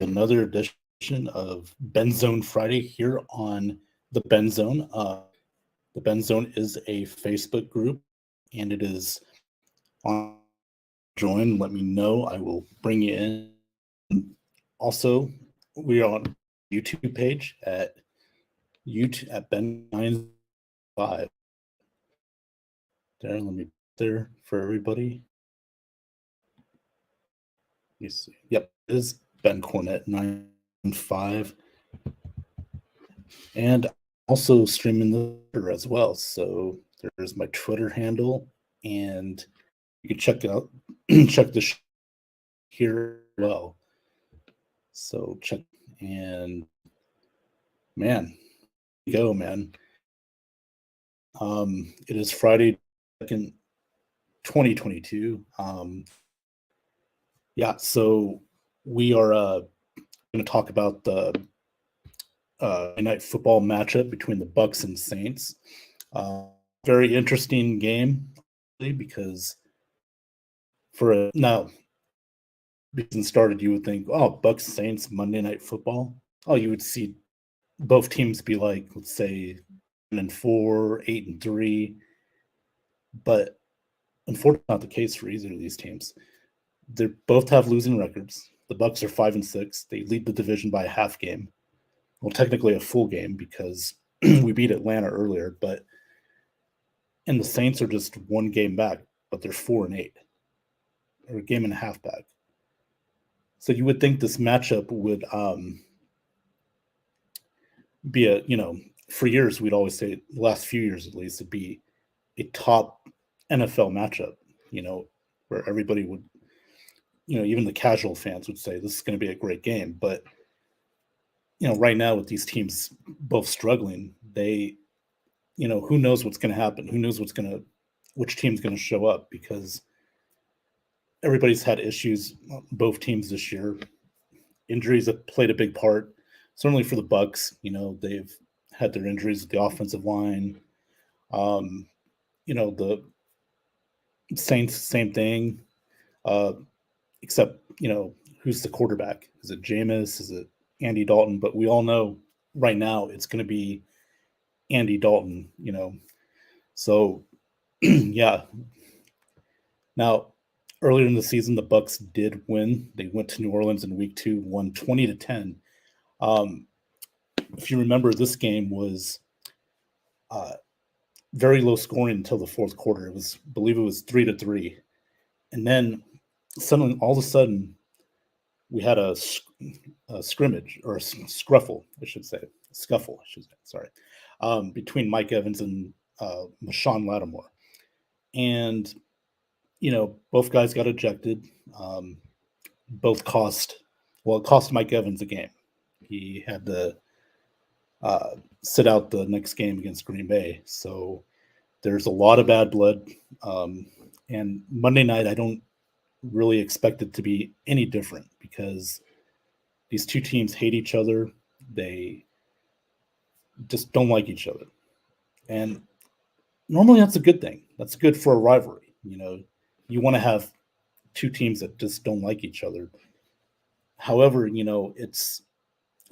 Another edition of BenZone Friday here on the BenZone. The BenZone is a Facebook group, and it is on join. Let me know. I will bring you in. Also, we are on YouTube page at YouTube at Ben95. There, let me there for everybody. You see, yep, it is Ben Cornett 95, and also streaming the Twitter as well. So there's my Twitter handle, and you can check out check the show here as well. So check and man, go man. It is Friday, 2nd, 2022. Yeah, so we are going to talk about the night football matchup between the Bucs and Saints. Very interesting game because now season started, you would think, oh, Bucs Saints Monday Night Football. Oh, you would see both teams be like, let's say, 7-4, 8-3, but unfortunately, not the case for either of these teams. They both have losing records. The Bucs are 5-6. They lead the division by a half game. Well, technically a full game because we beat Atlanta earlier, and the Saints are just one game back, but they're 4-8, or a game and a half back. So you would think this matchup would be for years we'd always say, the last few years at least, it'd be a top NFL matchup, where everybody would, even the casual fans would say this is going to be a great game. But, right now with these teams both struggling, who knows what's going to happen? Who knows which team's going to show up, because everybody's had issues, both teams this year. Injuries have played a big part. Certainly for the Bucs, they've had their injuries with the offensive line. The Saints, same thing. Except, who's the quarterback? Is it Jameis? Is it Andy Dalton? But we all know right now it's going to be Andy Dalton, So, yeah. Now, earlier in the season, the Bucs did win. They went to New Orleans in Week 2, won 20-10. If you remember, this game was very low scoring until the fourth quarter. I believe it was 3-3, and then suddenly, all of a sudden, we had a scrimmage, or a scuffle, I should say, sorry, between Mike Evans and Marshawn Lattimore, and both guys got ejected. Both cost Mike Evans a game. He had to sit out the next game against Green Bay. So there's a lot of bad blood. And Monday night, I don't really expect it to be any different, because these two teams hate each other. They just don't like each other. And normally that's a good thing. That's good for a rivalry. You want to have two teams that just don't like each other. However, it's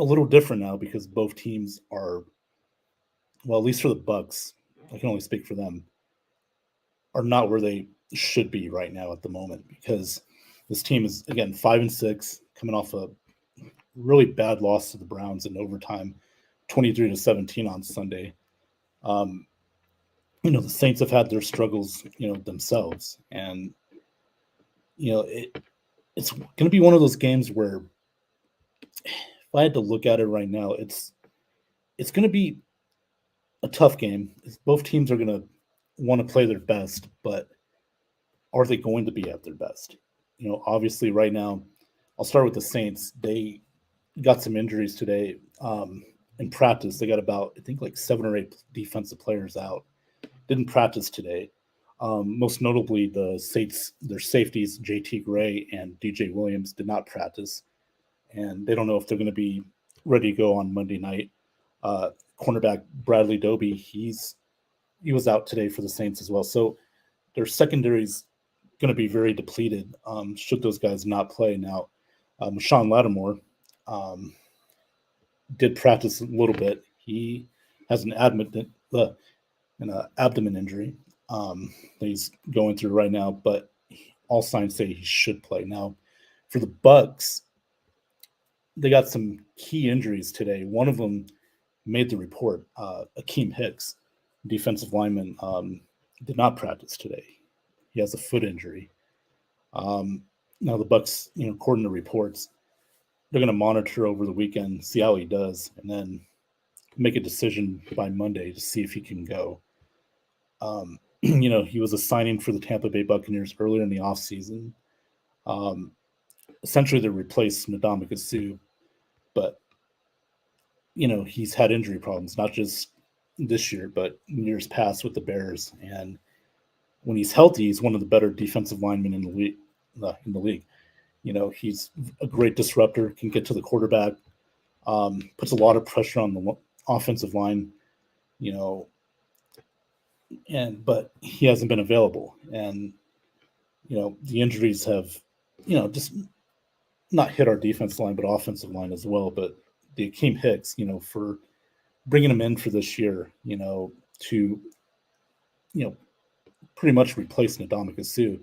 a little different now because both teams are, well, at least for the Bucs, I can only speak for them, are not where they should be right now at the moment, because this team is, again, 5-6, coming off a really bad loss to the Browns in overtime, 23-17 on Sunday. The Saints have had their struggles, themselves, and it's going to be one of those games where, if I had to look at it right now, it's going to be a tough game. Both teams are going to want to play their best, but are they going to be at their best? Obviously right now, I'll start with the Saints. They got some injuries today in practice. They got about, I think, like 7 or 8 defensive players out. Didn't practice today. Most notably, their safeties, JT Gray and DJ Williams, did not practice. And they don't know if they're going to be ready to go on Monday night. Cornerback Bradley Doby, he was out today for the Saints as well. So their secondary's going to be very depleted should those guys not play. Now, Sean Lattimore did practice a little bit. He has an abdomen injury that he's going through right now, but all signs say he should play. Now, for the Bucs, they got some key injuries today. One of them made the report. Akeem Hicks, defensive lineman, did not practice today. He has a foot injury. Now the Bucs, according to reports, they're going to monitor over the weekend, see how he does, and then make a decision by Monday to see if he can go. He was a signing for the Tampa Bay Buccaneers earlier in the offseason. Essentially, to replace Ndamukong Suh, but he's had injury problems, not just this year, but in years past with the Bears. And when he's healthy, he's one of the better defensive linemen in the league. He's a great disruptor, can get to the quarterback, puts a lot of pressure on the offensive line, but he hasn't been available. And, the injuries have, just not hit our defense line, but offensive line as well. But the Akeem Hicks, for bringing him in for this year, to, pretty much replace Ndamukong Suh,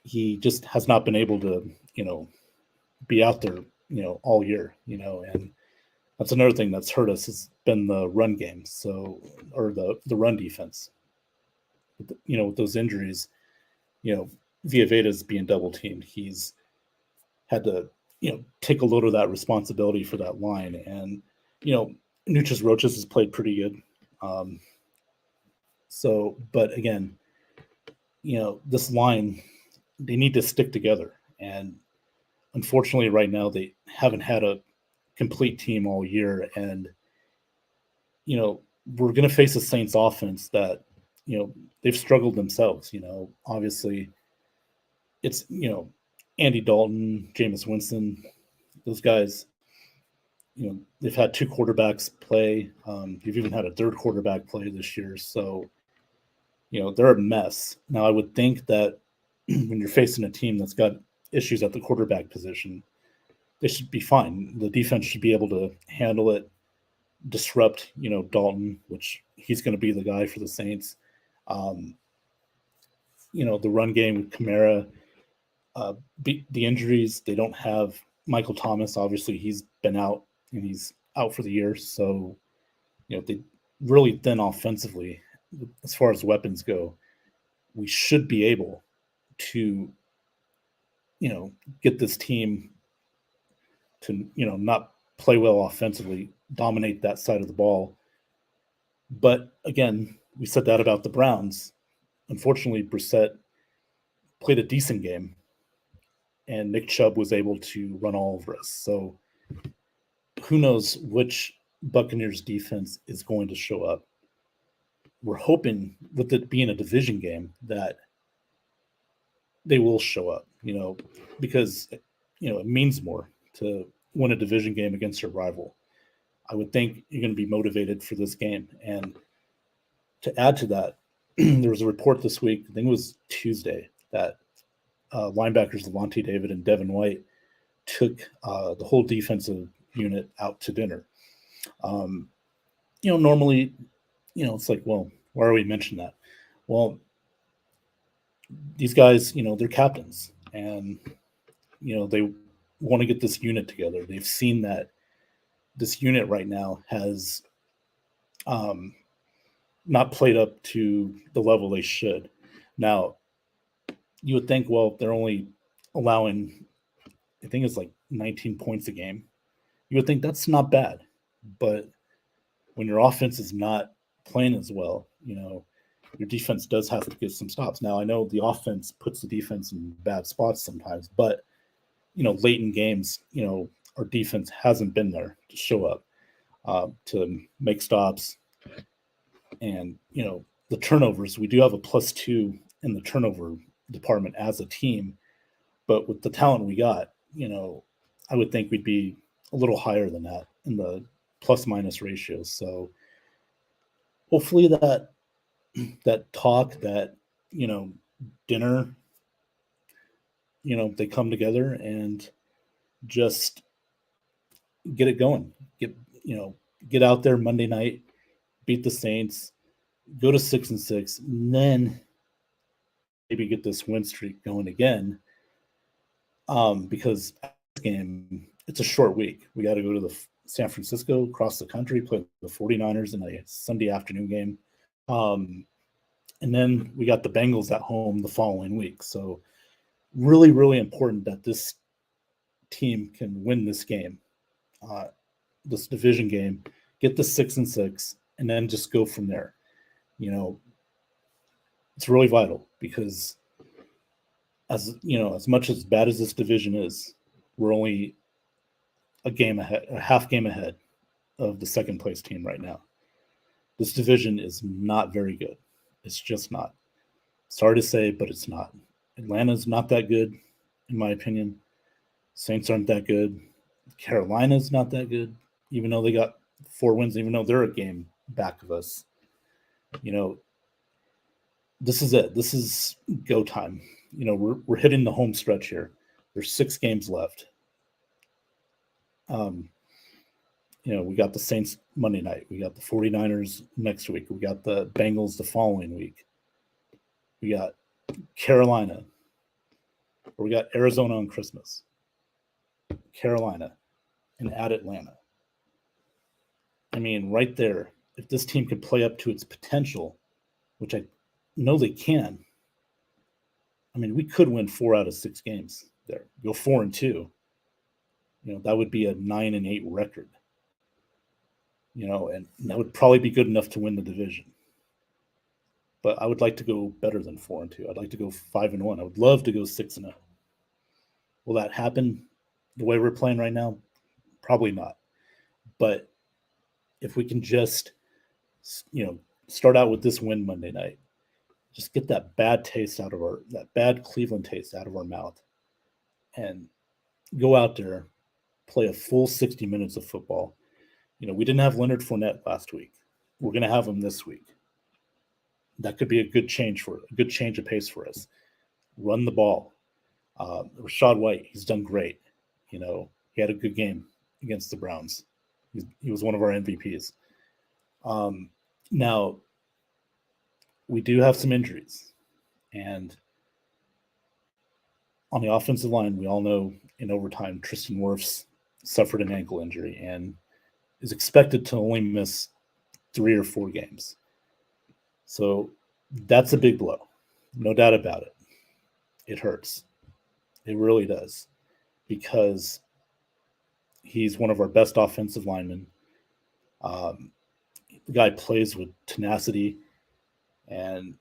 he just has not been able to, be out there, all year, and that's another thing that's hurt us has been the run game. Or the run defense, with those injuries, Villaveda's being double teamed. He's had to, take a load of that responsibility for that line. And, Nuches Roches has played pretty good. But again, this line, they need to stick together. And unfortunately, right now, they haven't had a complete team all year. And, we're going to face a Saints offense that, they've struggled themselves. Obviously, it's, Andy Dalton, Jameis Winston, those guys, they've had two quarterbacks play. They've even had a third quarterback play this year. So, they're a mess. Now, I would think that when you're facing a team that's got issues at the quarterback position, they should be fine. The defense should be able to handle it, disrupt, Dalton, which he's going to be the guy for the Saints. The run game with Kamara, the injuries, they don't have Michael Thomas. Obviously, he's been out and he's out for the year. So, they really thin offensively as far as weapons go. We should be able to, get this team to, not play well offensively, dominate that side of the ball. But again, we said that about the Browns. Unfortunately, Brissett played a decent game, and Nick Chubb was able to run all over us. So who knows which Buccaneers defense is going to show up. We're hoping, with it being a division game, that they will show up, because, it means more to win a division game against your rival. I would think you're going to be motivated for this game. And to add to that, there was a report this week, I think it was Tuesday, that linebackers Levante David and Devin White took the whole defensive unit out to dinner. Normally, it's like, well, why are we mentioning that? Well, these guys, they're captains, and, they want to get this unit together. They've seen that this unit right now has not played up to the level they should. Now, you would think, well, they're only allowing, I think it's like 19 points a game. You would think that's not bad. But when your offense is not playing as well, your defense does have to get some stops. Now, I know the offense puts the defense in bad spots sometimes, but, late in games, our defense hasn't been there to show up, to make stops. And, the turnovers, we do have a +2 in the turnover department as a team, but with the talent we got, I would think we'd be a little higher than that in the plus-minus ratios. So hopefully that talk, that, dinner they come together and just get it going. Get out there Monday night, beat the Saints, go to 6-6, and then maybe get this win streak going again. Because this game, it's a short week. We got to go to the San Francisco, across the country, play the 49ers in a Sunday afternoon game. And then we got the Bengals at home the following week. So really, really important that this team can win this game, this division game, get the 6-6, and then just go from there. It's really vital because as much as bad as this division is, we're only a half game ahead of the second place team right now. This division is not very good. It's just not. Sorry to say, but it's not. Atlanta's not that good, in my opinion. Saints aren't that good. Carolina's not that good, even though they got 4 wins, even though they're a game back of us. This is it. This is go time. We're hitting the home stretch here. There's 6 games left. We got the Saints Monday night. We got the 49ers next week. We got the Bengals the following week. We got Carolina. Or we got Arizona on Christmas. Carolina. And at Atlanta. I mean, right there, if this team could play up to its potential, which I know they can, I mean, we could win 4 out of 6 games there. Go 4-2. That would be a 9-8 record. And that would probably be good enough to win the division. But I would like to go better than 4-2. I'd like to go 5-1. I would love to go 6-0. Will that happen the way we're playing right now? Probably not. But if we can just, start out with this win Monday night, just get that bad Cleveland taste out of our mouth, and go out there, play a full 60 minutes of football. We didn't have Leonard Fournette last week. We're going to have him this week. That could be a good change of pace for us. Run the ball. Rachaad White, he's done great. He had a good game against the Browns. He was one of our MVPs. Now, we do have some injuries. And on the offensive line, we all know in overtime, Tristan Wirfs suffered an ankle injury and is expected to only miss 3 or 4 games. So that's a big blow. No doubt about it. It hurts. It really does. Because he's one of our best offensive linemen. The guy plays with tenacity. And,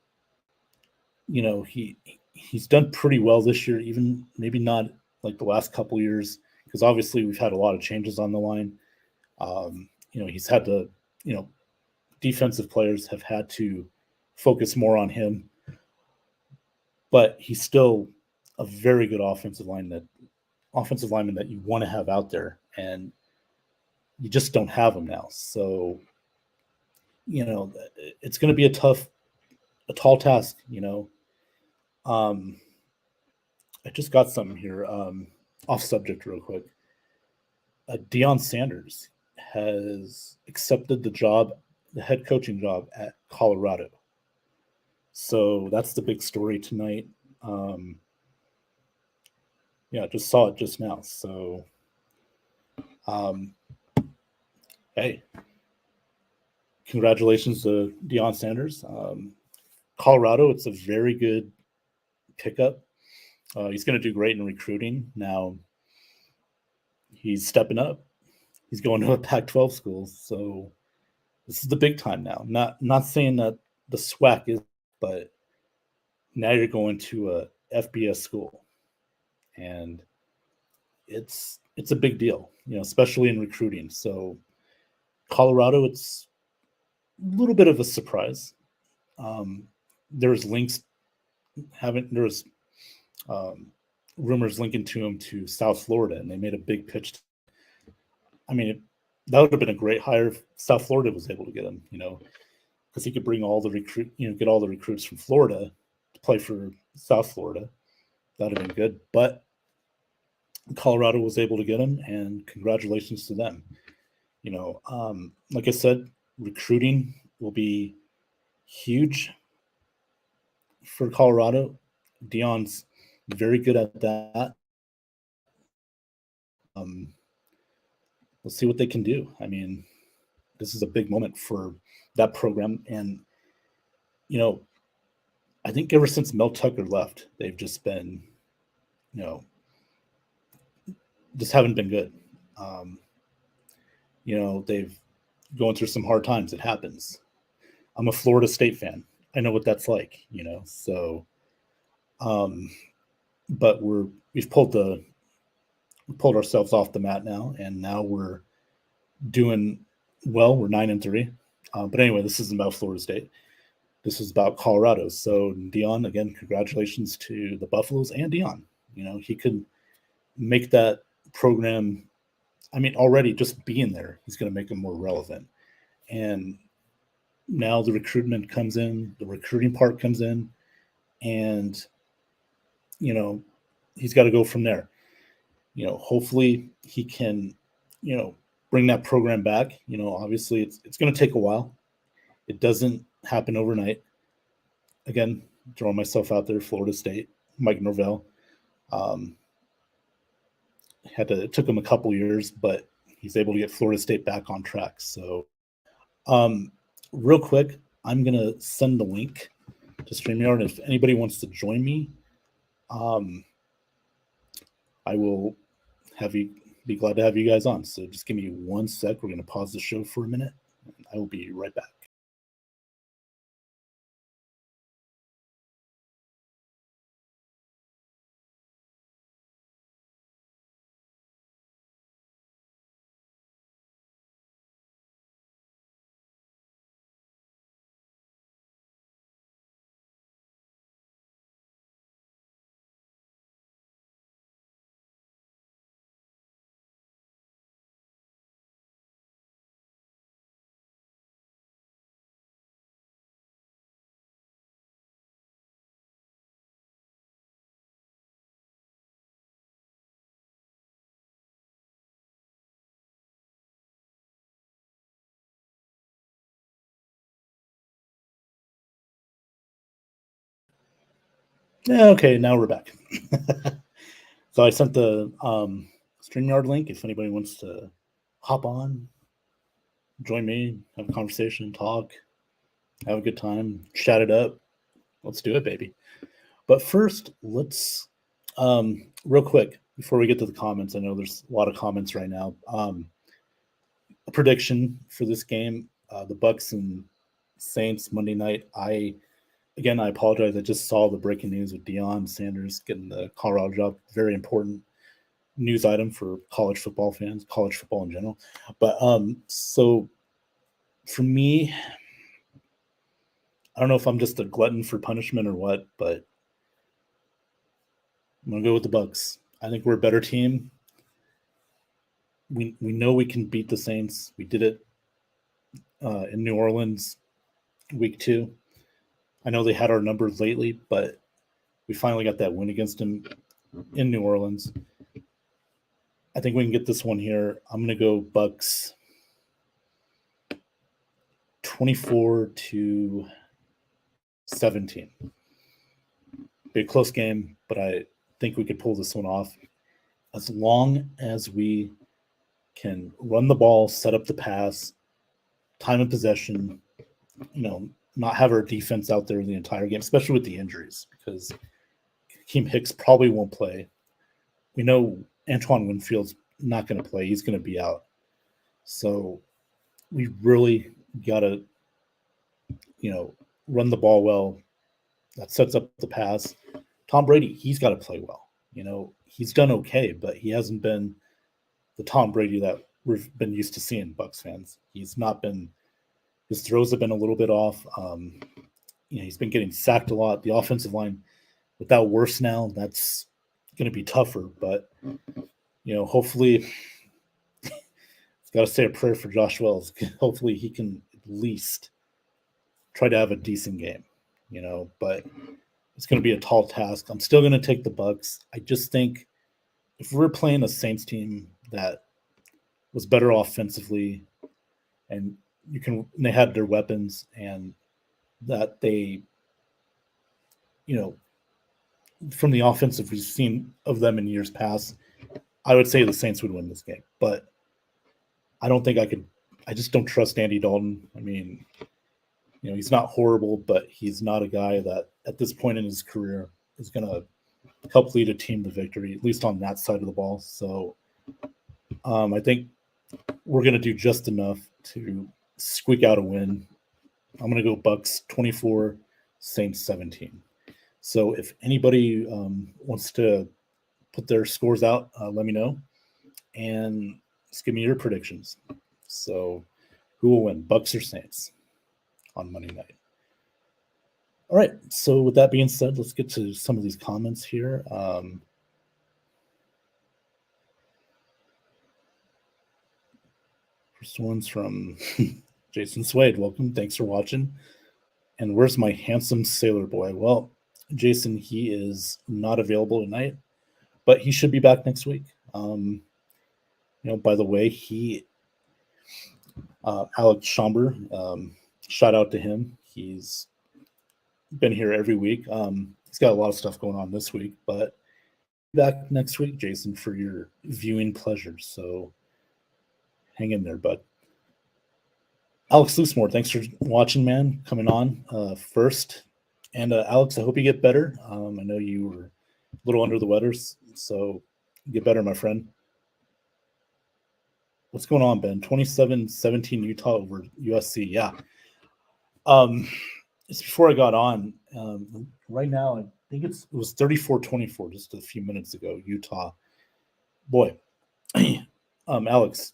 he's done pretty well this year, even maybe not like the last couple years, because obviously we've had a lot of changes on the line. He's had to, defensive players have had to focus more on him, but he's still a very good offensive lineman that you want to have out there, and you just don't have him now. So, it's going to be a tall task, I just got something here, off subject real quick. Deion Sanders has accepted the head coaching job at Colorado. So that's the big story tonight. Just saw it just now. So, hey, congratulations to Deion Sanders. Colorado, it's a very good pickup. He's going to do great in recruiting. Now, he's stepping up. He's going to a Pac-12 school, so this is the big time now. Not saying that the SWAC is, but now you're going to a FBS school, and it's a big deal, especially in recruiting. So Colorado, it's a little bit of a surprise. There's rumors linking to him to South Florida, and they made a big pitch. That would have been a great hire if South Florida was able to get him, because he could bring all the get all the recruits from Florida to play for South Florida. That'd have been good. But Colorado was able to get him, and congratulations to them. Like I said, recruiting will be huge for Colorado. Deion's very good at that. We'll see what they can do. I mean, this is a big moment for that program. And, I think ever since Mel Tucker left, they've just been, just haven't been good. They've going through some hard times. It happens. I'm a Florida State fan. I know what that's like, so, but we've pulled ourselves off the mat now, and now we're doing well. We're 9-3. But anyway, this isn't about Florida State. This is about Colorado. So Deion, again, congratulations to the Buffaloes and Deion. He could make that program. I mean, already just being there, he's going to make them more relevant. And now the recruitment comes in, the recruiting part comes in, and, he's got to go from there. Hopefully he can, bring that program back. Obviously it's going to take a while. It doesn't happen overnight. Again, throwing myself out there, Florida State, Mike Norvell. It took him a couple years, but he's able to get Florida State back on track. So, real quick, I'm going to send the link to StreamYard. If anybody wants to join me, I will be glad to have you guys on. So just give me 1 sec. We're going to pause the show for a minute. I will be right back. Yeah, okay, now we're back. So I sent the StreamYard link. If anybody wants to hop on, join me, have a conversation, talk, have a good time, chat it up. Let's do it, baby. But first, let's real quick before we get to the comments. I know there's a lot of comments right now. A prediction for this game: the Bucs and Saints Monday night. I apologize. I just saw the breaking news with Deion Sanders getting the Colorado job. Very important news item for college football fans, college football in general. But so for me, I don't know if I'm just a glutton for punishment or what, but I'm gonna go with the Bucs. I think we're a better team. We know we can beat the Saints. We did it in New Orleans week 2. I know they had our numbers lately, but we finally got that win against them in New Orleans. I think we can get this one here. I'm going to go Bucs 24-17. Be a close game, but I think we could pull this one off as long as we can run the ball, set up the pass, time of possession, not have our defense out there the entire game, especially with the injuries, because Keem Hicks probably won't play. We know Antoine Winfield's not going to play. He's going to be out. So we really got to, run the ball well. That sets up the pass. Tom Brady, he's got to play well. He's done okay, but he hasn't been the Tom Brady that we've been used to seeing, Bucs fans. He's not been – his throws have been a little bit off. He's been getting sacked a lot. The offensive line, without Worse now, that's going to be tougher. But, hopefully – got to say a prayer for Josh Wells. Hopefully he can at least try to have a decent game, but it's going to be a tall task. I'm still going to take the Bucs. I just think if we're playing a Saints team that was better offensively, and they had their weapons, and that they, you know, from the offensive we've seen of them in years past, I would say the Saints would win this game. But I don't think I could. I just don't trust Andy Dalton. I mean, he's not horrible, but he's not a guy that at this point in his career is going to help lead a team to victory, at least on that side of the ball. So I think we're going to do just enough to squeak out a win. I'm going to go Bucs 24, Saints 17. So if anybody wants to put their scores out, let me know. And just give me your predictions. So who will win, Bucs or Saints on Monday night? All right. So with that being said, let's get to some of these comments here. First one's from Jason Swade. Welcome. Thanks for watching. And where's my handsome sailor boy? Well, Jason, he is not available tonight, but he should be back next week. By the way, Alex Schomber, shout out to him. He's been here every week. He's got a lot of stuff going on this week, but back next week, Jason, for your viewing pleasure. So hang in there, bud. Alex Loosemore, thanks for watching, man, coming on first. And Alex, I hope you get better. I know you were a little under the weather, so get better, my friend. What's going on, Ben? 27-17 Utah over USC. Yeah. It's before I got on. Right now, I think it was 34-24 just a few minutes ago, Utah. Boy, Alex,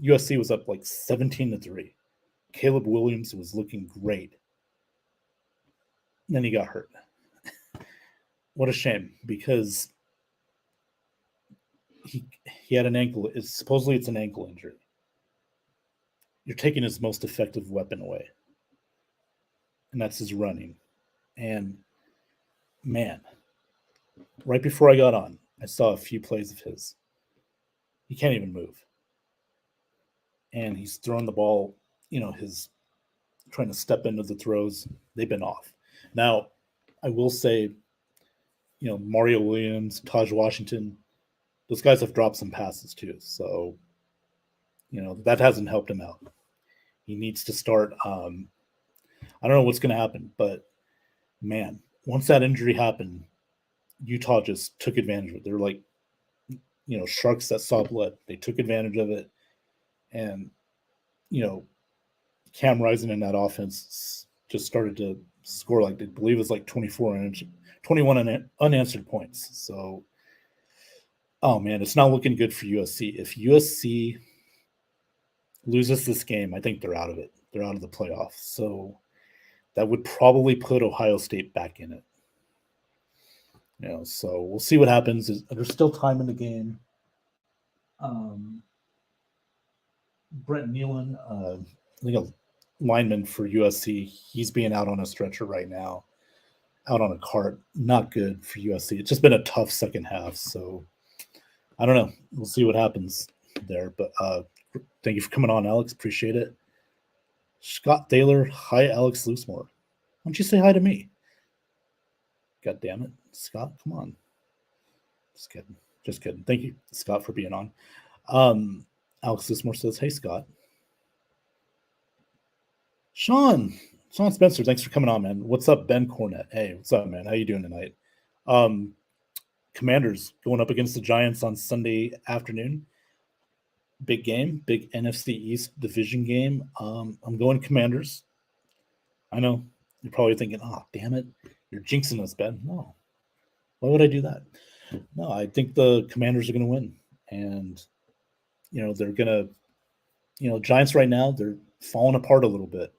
USC was up like 17-3. Caleb Williams was looking great. And then he got hurt. What a shame, because he had an ankle. Supposedly it's an ankle injury. You're taking his most effective weapon away, and that's his running. And man, right before I got on, I saw a few plays of his. He can't even move, and he's throwing the ball. His trying to step into the throws. They've been off. Now, I will say, Mario Williams, Taj Washington, those guys have dropped some passes too. So, that hasn't helped him out. He needs to start. I don't know what's going to happen, but man, once that injury happened, Utah just took advantage of it. They're like, sharks that saw blood. They took advantage of it. And, Cam Rising in that offense just started to score I believe it was like 21 unanswered points. So, oh man, it's not looking good for USC. If USC loses this game, I think they're out of it. They're out of the playoffs. So that would probably put Ohio State back in it. So we'll see what happens. There's still time in the game. Brent Nealon, I think a lineman for USC, he's being out on a stretcher right now, out on a cart. Not good for USC. It's just been a tough second half. So I don't know. We'll see what happens there. But thank you for coming on, Alex. Appreciate it. Scott Thaler, hi, Alex Loosemore. Why don't you say hi to me? God damn it. Scott, come on. Just kidding. Thank you, Scott, for being on. Alex Loosemore says, hey, Scott. Sean Spencer, thanks for coming on, man. What's up, Ben Cornett? Hey, what's up, man? How you doing tonight? Commanders going up against the Giants on Sunday afternoon. Big game, big NFC East division game. I'm going Commanders. I know you're probably thinking, oh, damn it, you're jinxing us, Ben. No. Why would I do that? No, I think the Commanders are going to win. And, they're going to, Giants right now, they're falling apart a little bit.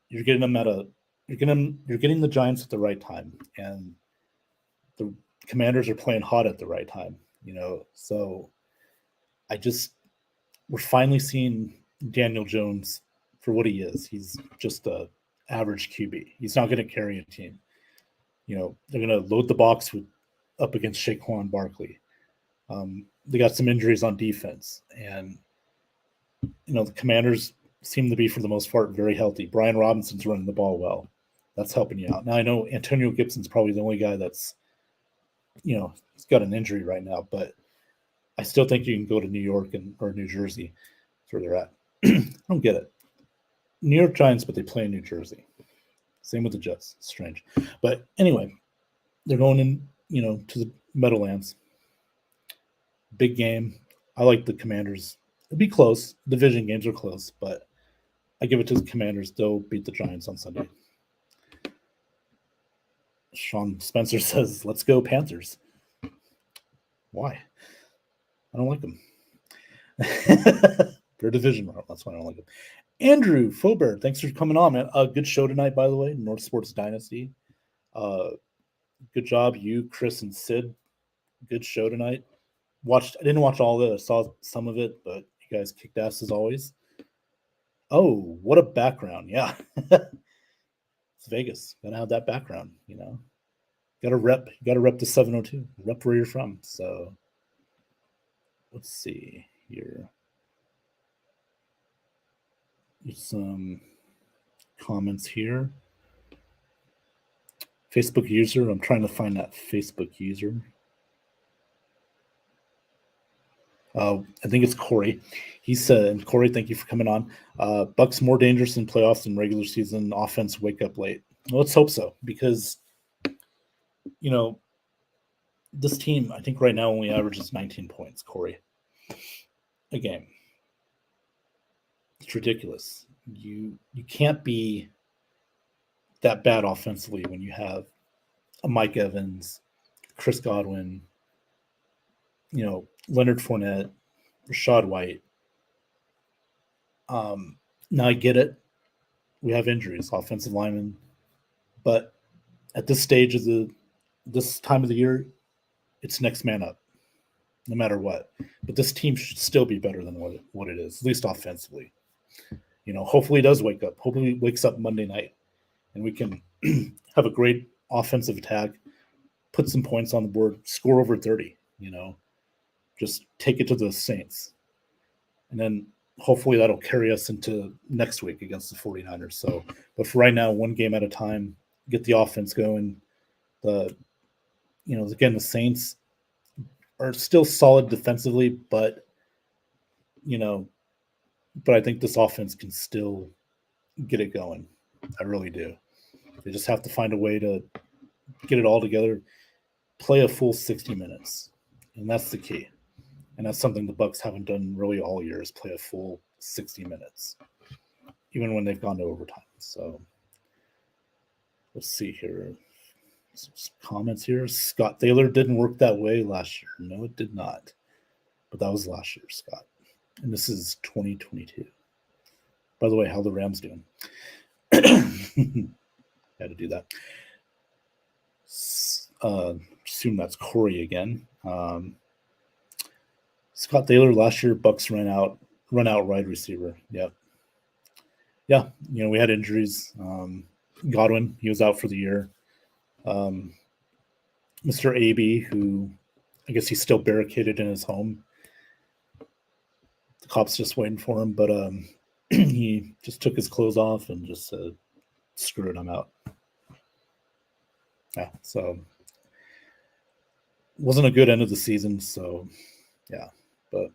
You're getting them you're getting the Giants at the right time. And the Commanders are playing hot at the right time, So we're finally seeing Daniel Jones for what he is. He's just a average QB. He's not going to carry a team. they're going to load the box up against Saquon Barkley. They got some injuries on defense, and the Commanders seem to be, for the most part, very healthy. Brian Robinson's running the ball well. That's helping you out. Now, I know Antonio Gibson's probably the only guy that's, he's got an injury right now, but I still think you can go to New York or New Jersey. That's where they're at. I don't get it. New York Giants, but they play in New Jersey. Same with the Jets. It's strange. But anyway, they're going in, to the Meadowlands. Big game. I like the Commanders. It'll be close. Division games are close, but I give it to the Commanders. They'll beat the Giants on Sunday. Sean Spencer says, let's go Panthers. Why? I don't like them. They're division rival. That's why I don't like them. Andrew Faubert, thanks for coming on, man. Good show tonight, by the way. North Sports Dynasty. Good job, you, Chris, and Sid. Good show tonight. I didn't watch all of it. I saw some of it, but you guys kicked ass as always. Oh, what a background. Yeah. It's Vegas. Gotta have that background, Gotta rep the 702. Rep where you're from. So let's see here. There's some comments here. Facebook user. I'm trying to find that Facebook user. I think it's Corey. He said, Corey, thank you for coming on. Bucs more dangerous in playoffs than regular season. Offense wake up late. Well, let's hope so, because, this team, I think right now only averages 19 points, Corey, a game. It's ridiculous. You can't be that bad offensively when you have a Mike Evans, Chris Godwin, Leonard Fournette, Rashad White. Now I get it. We have injuries, offensive linemen, but at this stage of this time of the year, it's next man up, no matter what. But this team should still be better than what it is, at least offensively. Hopefully it does wake up. Hopefully it wakes up Monday night, and we can have a great offensive attack, put some points on the board, score over 30, just take it to the Saints. And then hopefully that'll carry us into next week against the 49ers. So, but for right now, one game at a time, get the offense going. Again, the Saints are still solid defensively, but I think this offense can still get it going. I really do. They just have to find a way to get it all together, play a full 60 minutes. And that's the key. And that's something the Bucs haven't done really all year, is play a full 60 minutes, even when they've gone to overtime. So let's see here. Some comments here. Scott Thaler didn't work that way last year. No, it did not. But that was last year, Scott. And this is 2022. By the way, how the Rams doing? Had to do that. Assume that's Corey again. Scott Thaler last year, Bucs run out wide receiver. Yep. Yeah, we had injuries. Godwin, he was out for the year. Mr. AB, who I guess he's still barricaded in his home. The cops just waiting for him, but he just took his clothes off and just said, screw it, I'm out. Yeah, so wasn't a good end of the season, so yeah. But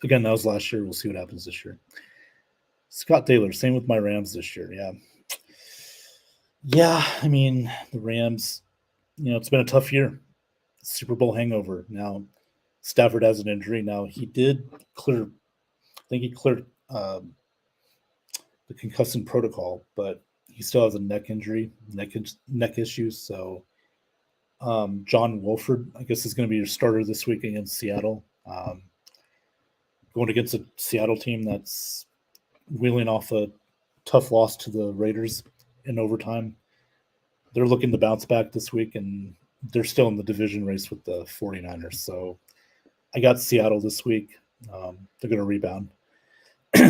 again, that was last year. We'll see what happens this year. Scott Thaler, same with my Rams this year. Yeah. Yeah, I mean, the Rams, it's been a tough year. Super Bowl hangover. Now, Stafford has an injury. Now, he did clear, I think he cleared the concussion protocol, but he still has a neck injury, neck issues. So, John Wolford, I guess, is going to be your starter this week against Seattle. Going against a Seattle team that's wheeling off a tough loss to the Raiders in overtime. They're looking to bounce back this week, and they're still in the division race with the 49ers. So I got Seattle this week. They're going to rebound.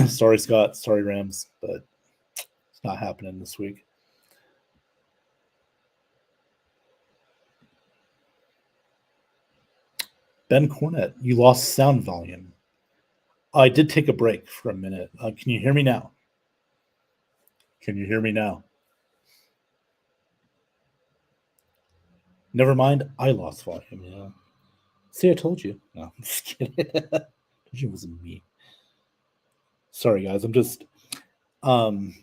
Sorry, Scott. Sorry, Rams, but it's not happening this week. Ben Cornett, you lost sound volume. I did take a break for a minute. Can you hear me now? Can you hear me now? Never mind, I lost volume. Yeah. See, I told you. No, I'm just kidding. Told you it wasn't me. Sorry, guys. I'm just, um,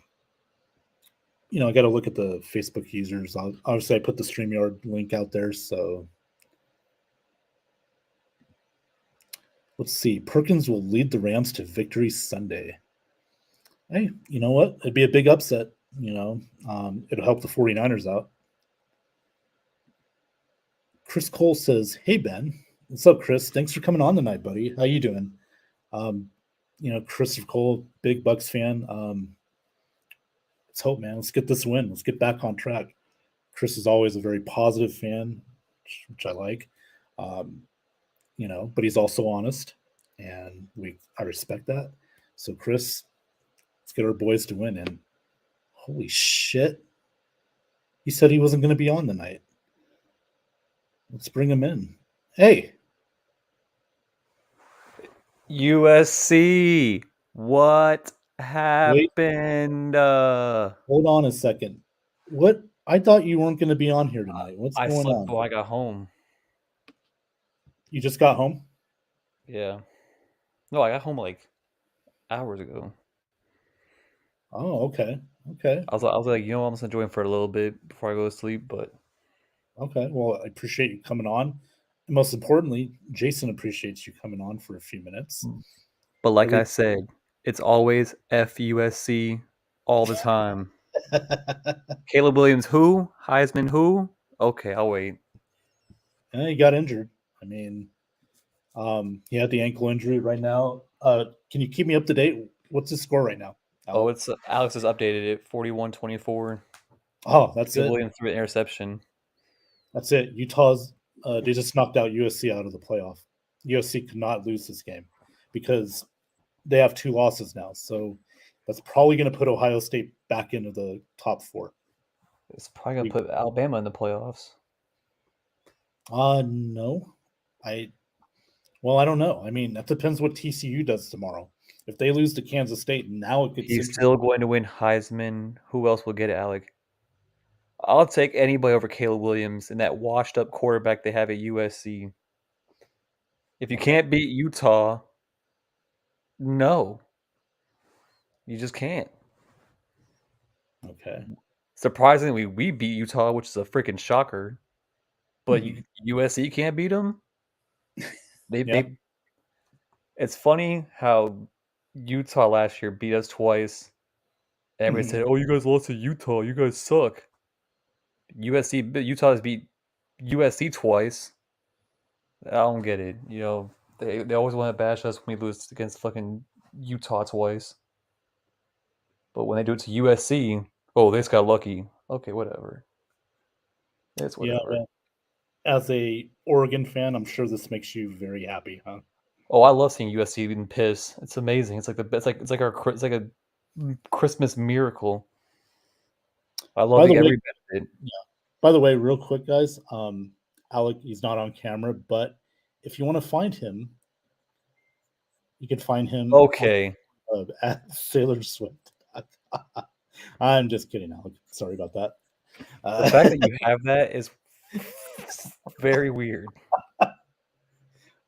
I got to look at the Facebook users. Obviously, I put the StreamYard link out there. So let's see. Perkins will lead the Rams to victory Sunday. Hey, you know what? It'd be a big upset. It'll help the 49ers out. Chris Cole says, "Hey Ben, what's up, Chris? Thanks for coming on tonight, buddy. How you doing?" Um, Christopher Cole, big Bucs fan. Let's hope, man. Let's get this win. Let's get back on track. Chris is always a very positive fan, which I like. Um, but he's also honest, and I respect that. So, Chris, let's get our boys to win. And holy shit, he said he wasn't going to be on tonight. Let's bring him in. Hey, USC, what wait, happened? hold on a second. What? I thought you weren't going to be on here tonight. What's I going slept on? till I got home. You just got home? Yeah. No, I got home like hours ago. Oh, okay. Okay. I was like, I'm just enjoying for a little bit before I go to sleep. But Okay. Well, I appreciate you coming on. And most importantly, Jason appreciates you coming on for a few minutes. like Every I said, it's always FUSC all the time. Caleb Williams, who? Heisman, who? Okay, I'll wait. he got injured. I mean, he had the ankle injury right now. Can you keep me up to date? What's his score right now, Oh, Alec? it's Alex has updated it. 41-24. Oh, that's Caleb it. Williams threw an interception. That's it. Utah's they just knocked out USC out of the playoff. USC could not lose this game because they have 2 losses now. So that's probably going to put Ohio State back into the top 4. It's probably gonna put Alabama in the playoffs. No. I I don't know. I mean, that depends what TCU does tomorrow. If they lose to Kansas State, now it gets He's interesting. still going to win Heisman. Who else will get it, Alec? I'll take anybody over Caleb Williams and that washed up quarterback they have at USC. If you Okay. can't beat Utah, no. You just can't. Okay. Surprisingly, we beat Utah, which is a freaking shocker. But Mhm. USC can't beat them. They Yeah. they. It's funny how Utah last year beat us twice. And everybody Mhm. said, "Oh, you guys lost to Utah. You guys suck." Utah has beat USC twice. I don't get it. They always want to bash us when we lose against fucking Utah twice. But when they do it to USC, oh, they just got lucky. Okay, whatever. It's Yeah. whatever. Well, as a Oregon fan, I'm sure this makes you very happy, huh? Oh, I love seeing USC being pissed. It's amazing. It's like a Christmas miracle. I By love the way, every bit of it. yeah. By the way, real quick, guys. Alec, he's not on camera, but if you want to find him, you can find him on Okay, at Sailor Swift. I'm just kidding, Alec. Sorry about that. the fact Uh, that you have that is very weird.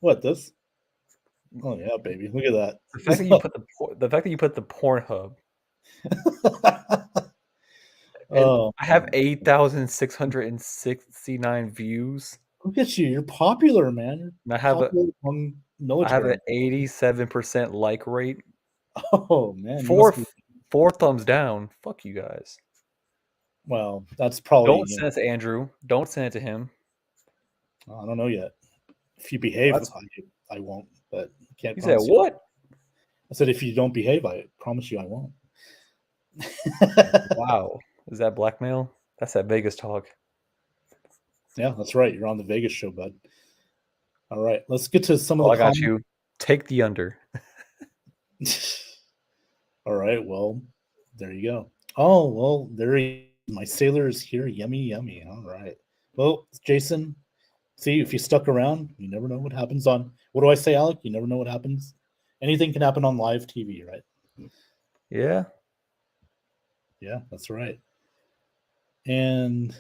what this? Oh yeah, baby. Look at The fact that you put the Pornhub that. and Oh I have man. 8,669 views. Look at you. You're popular, man. You're And popular among I have an military. 87% like rate. Oh man, you Four must be four thumbs down. Fuck you guys. well, that's probably, Don't send it to Andrew. Don't send it to him. I don't know yet. If you behave, That's I won't, but I can't he said promise you. what? I said if you don't behave, I promise you I won't. Wow. Is that blackmail? That's that Vegas talk. Yeah, that's right. You're on the Vegas show, bud. All right, let's get to some of Oh, the I got comments. you. Take the under. All right, well, there you go. Oh, well, there he is. My sailor is here. Yummy, yummy. All right. Well, Jason, See, if you stuck around, you never know what happens on. What do I say, Alec? You never know what happens. Anything can happen on live TV, right? Yeah. Yeah, that's right. And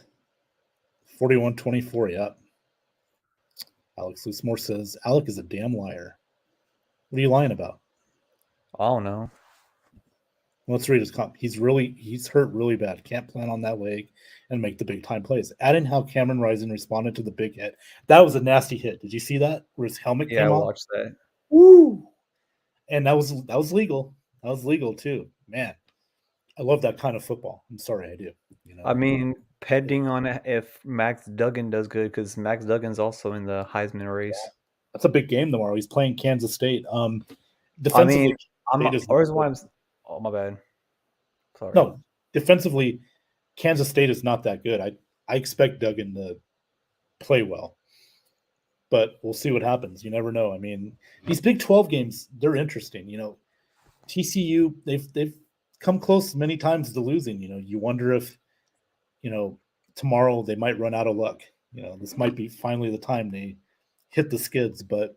41-24, yeah. Alex Loosemore says, Alec is a damn liar. What are you lying about? I don't know. Let's read his comp. He's hurt really bad. Can't plan on that leg and make the big time plays. Add in how Cameron Rising responded to the big hit. That was a nasty hit. Did you see that? Where his helmet Yeah, I came off? watched that. Woo! And that was legal. That was legal too. Man, I love that kind of football. I'm sorry, I do. I mean, pending on if Max Duggan does good, because Max Duggan's also in the Heisman race. That's a big game tomorrow. He's playing Kansas State. I Defensively, mean, I'm State is or is why I'm. Oh my bad. Sorry. no defensively. Kansas State is not that good. I expect Duggan to play well, but we'll see what happens. You never know. I mean, these Big 12 games, they're interesting. TCU, they've come close many times to losing. You wonder if, tomorrow they might run out of luck. This might be finally the time they hit the skids. But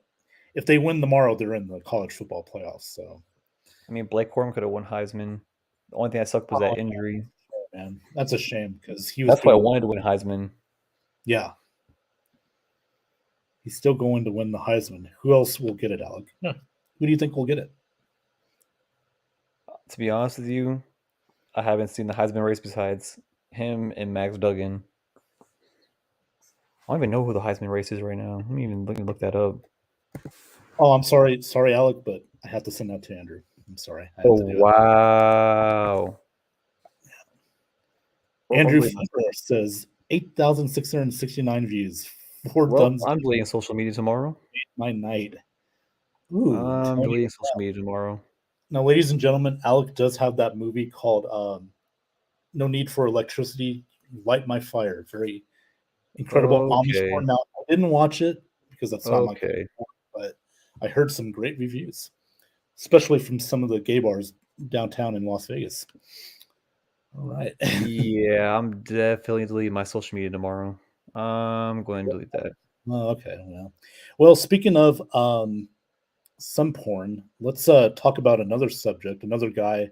if they win tomorrow, they're in the college football playoffs. So, I mean, Blake Corum could have won Heisman. The only thing that sucked was that injury. man, that's a shame because he was. That's why I wanted to win Heisman. Yeah. He's still going to win the Heisman. Who else will get it, Alec? Who do you think will get it? To be honest with you, I haven't seen the Heisman race besides him and Max Duggan. I don't even know who the Heisman race is right now. Let me even look that up. Oh, I'm sorry, Alec, but I have to send that to Andrew. I'm sorry. Oh wow! Yeah. Andrew says 8,669 views. I'm deleting social media tomorrow. My night. Ooh, I'm deleting social media tomorrow. Now, ladies and gentlemen, Alec does have that movie called "No Need for Electricity." Light My Fire. Very incredible Amish porn. Now, I didn't watch it because that's not my favorite, but I heard some great reviews, especially from some of the gay bars downtown in Las Vegas. All right. Yeah, I'm definitely deleting my social media tomorrow. I'm going to delete that. Oh, okay. Well, speaking of some porn, let's talk about another subject. Another guy,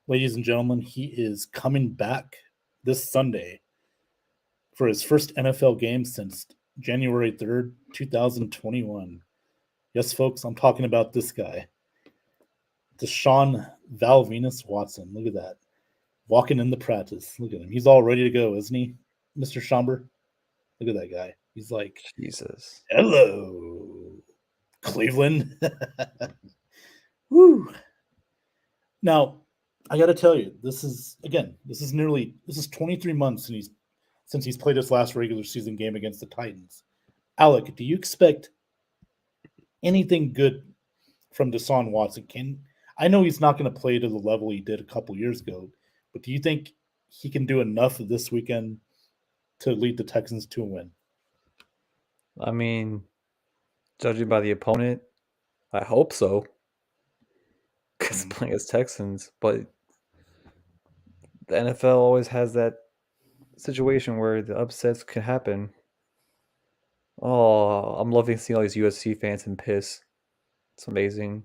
ladies and gentlemen, he is coming back this Sunday for his first NFL game since January 3rd, 2021. Yes, folks, I'm talking about this guy, Deshaun Val Venus Watson. Look at that. Walking in the practice. Look at him. He's all ready to go, isn't he, Mr. Schomburg? Look at that guy. He's like, Jesus. Hello, Cleveland. Woo. Now, I got to tell you, this is 23 months since he's played his last regular season game against the Titans. Alec, do you expect anything good from Deshaun Watson? I know he's not going to play to the level he did a couple years ago, but do you think he can do enough this weekend to lead the Texans to a win? I mean, judging by the opponent, I hope so. Because playing as Texans, but the NFL always has that situation where the upsets can happen. Oh, I'm loving seeing all these USC fans and piss. It's amazing.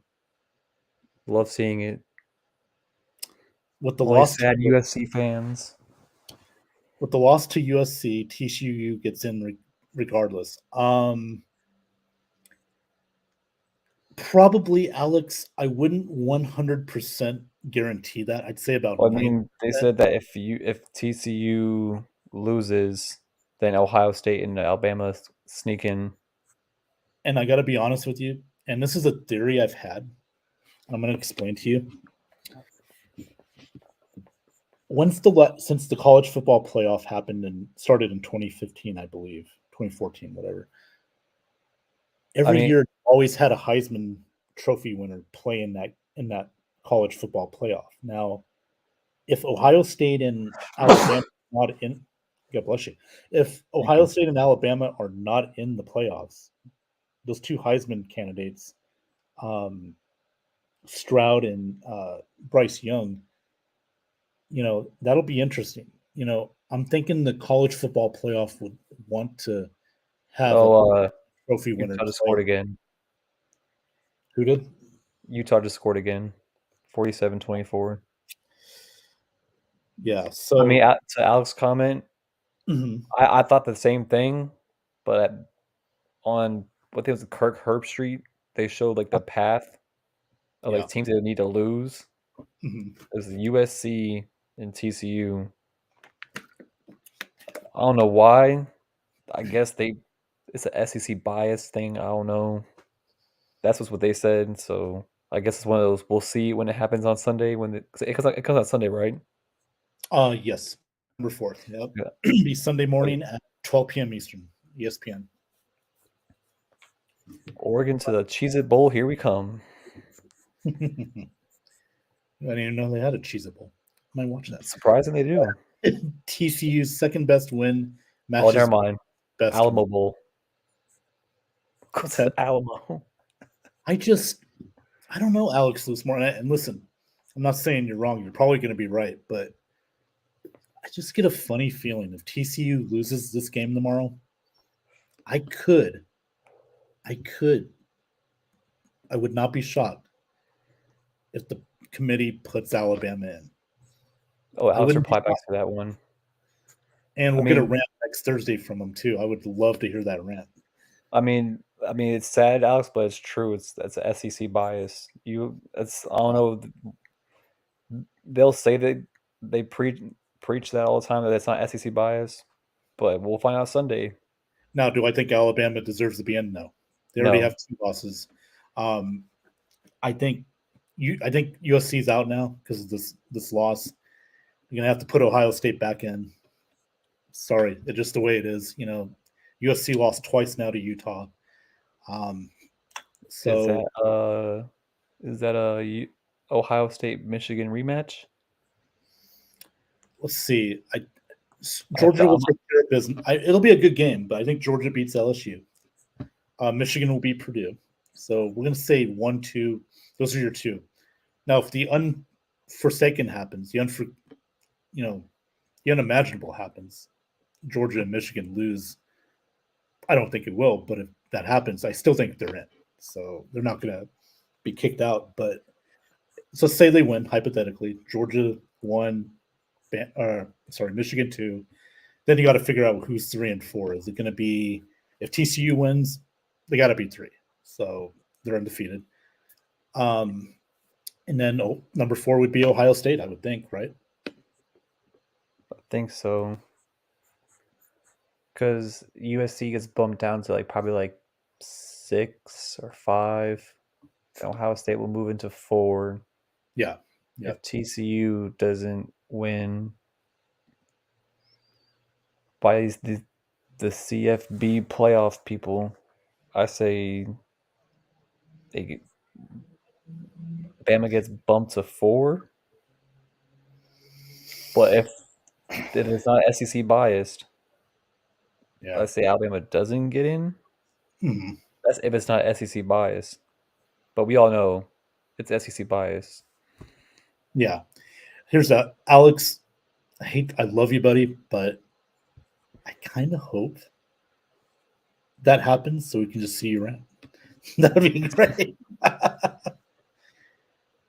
Love seeing it. With the all loss, sad USC fans. With the loss to USC, TCU gets in regardless. Probably, Alex. I wouldn't 100% guarantee that. I'd say about. Well, I mean, they said that if TCU loses, then Ohio State and Alabama sneak in. And I got to be honest with you, and this is a theory I've had. I'm going to explain to you. Since the college football playoff happened and started in 2015, I believe, 2014, whatever. Every year, always had a Heisman Trophy winner play in that college football playoff. Now, if Ohio State and Alabama are not in, God bless you. If Ohio State and Alabama are not in the playoffs, those two Heisman candidates, Stroud and Bryce Young, that'll be interesting. I'm thinking the college football playoff would want to have a Oh, trophy winner. Utah just scored again. Who did? Utah just scored again, 47-24. Yeah. I So mean, to Alex's comment, mhm. I thought the same thing, but on what was it, Kirk Herbstreit, they showed like the path of Yeah. like teams that need to lose. Mhm. It was USC and TCU. I don't know why. I guess it's a SEC bias thing. I don't know. That's what they said. So I guess it's one of those. We'll see when it happens on Sunday. When it comes out Sunday, right? Yes. November 4th. Yep. Yeah. Be Sunday morning at 12 p.m. Eastern, ESPN. Oregon to the Cheez-It Bowl. Here we come. I didn't even know they had a Cheez It Bowl. I might watch that. Surprising they do. TCU's second best win Oh, matches never mind. best Alamo win. Bowl. What's that? Alamo. I don't know Alex Loosemore. And listen, I'm not saying you're wrong. You're probably going to be right, but I just get a funny feeling if TCU loses this game tomorrow, I would not be shocked if the committee puts Alabama in. Oh, I Alex wouldn't be replied back shocked. to that one. And I we'll get a mean, rant next Thursday from him too. I would love to hear that rant. I mean, it's sad, Alex, but it's true. That's a SEC bias. I don't know. They'll say that they preach that all the time that it's not SEC bias, but we'll find out Sunday. Now, do I think Alabama deserves to be in? No. They already No. have 2 losses. I think USC's out now because of this loss. You're gonna have to put Ohio State back in. Sorry, it's just the way it is. USC lost twice now to Utah. So Is that a Ohio State Michigan rematch? let's see. Georgia will take care of business. It'll be a good game, but I think Georgia beats LSU. Michigan will beat Purdue. So we're gonna say 1-2. Those are your 2. Now, if the unforsaken happens, the unimaginable happens, Georgia and Michigan lose. I don't think it will, but if that happens, I still think they're in. So they're not going to be kicked out. But so say they win, hypothetically. Georgia 1, Michigan 2. Then you got to figure out who's 3 and 4. Is it going to be, if TCU wins, they got to be 3. So they're undefeated. And then number 4 would be Ohio State, I would think, right? I think so. Because USC gets bumped down to probably 6 or 5. Ohio State will move into 4. Yeah. If TCU doesn't win by the CFB playoff people, I say Bama gets bumped to 4. But if it's not SEC biased, Yeah. I say Alabama doesn't get in. Mm-hmm. That's if it's not SEC biased. But we all know it's SEC bias. Yeah. Here's Alex. I love you, buddy, but I kind of hope that happens so we can just see you around. That'd be great.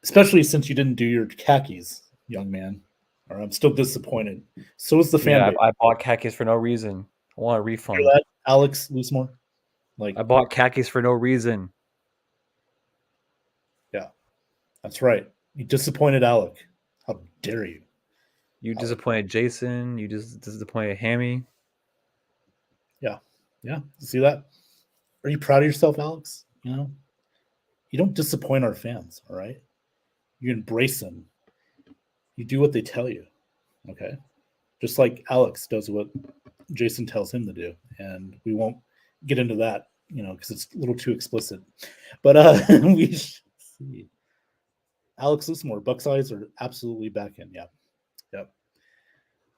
Especially since you didn't do your khakis, young man. Or I'm still disappointed. So is the fan Yeah, base. I bought khakis for no reason. I want a Hear refund. that, Alex Loosemore? I bought khakis for no reason. Yeah, that's right. You disappointed Alec. How dare you? You disappointed Jason. You just disappointed Hammy. Yeah. See that? Are you proud of yourself, Alex? You don't disappoint our fans, all right? You embrace them. You do what they tell you, okay? Just like Alex does what Jason tells him to do. And we won't get into that, because it's a little too explicit. But we should see. Alex Loosemore, Bucs eyes are absolutely back in. Yep.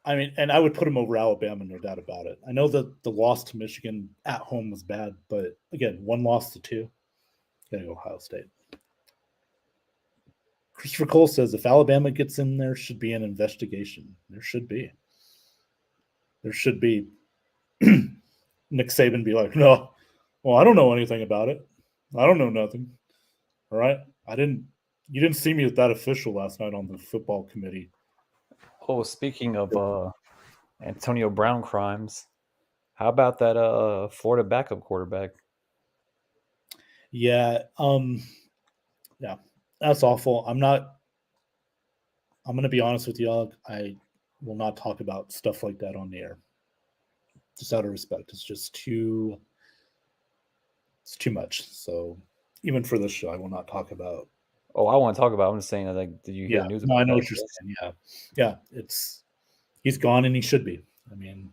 I mean, and I would put him over Alabama, no doubt about it. I know that the loss to Michigan at home was bad, but again, 1 loss to 2. Gotta go Ohio State. Christopher Cole says if Alabama gets in, there should be an investigation. There should be. Nick Saban be like, no, well, I don't know anything about it. I don't know nothing. All right. You didn't see me with that official last night on the football committee. Oh, speaking of Antonio Brown crimes, how about that Florida backup quarterback? Yeah. Yeah. That's awful. I'm going to be honest with y'all. I will not talk about stuff like that on the air. Just out of respect. It's too much. So even for this show, I will not talk about. Oh, I want to talk about. I'm just saying, like, did you hear Yeah. the news No, about I know that? what you're saying. Yeah. Yeah. He's gone and he should be. I mean,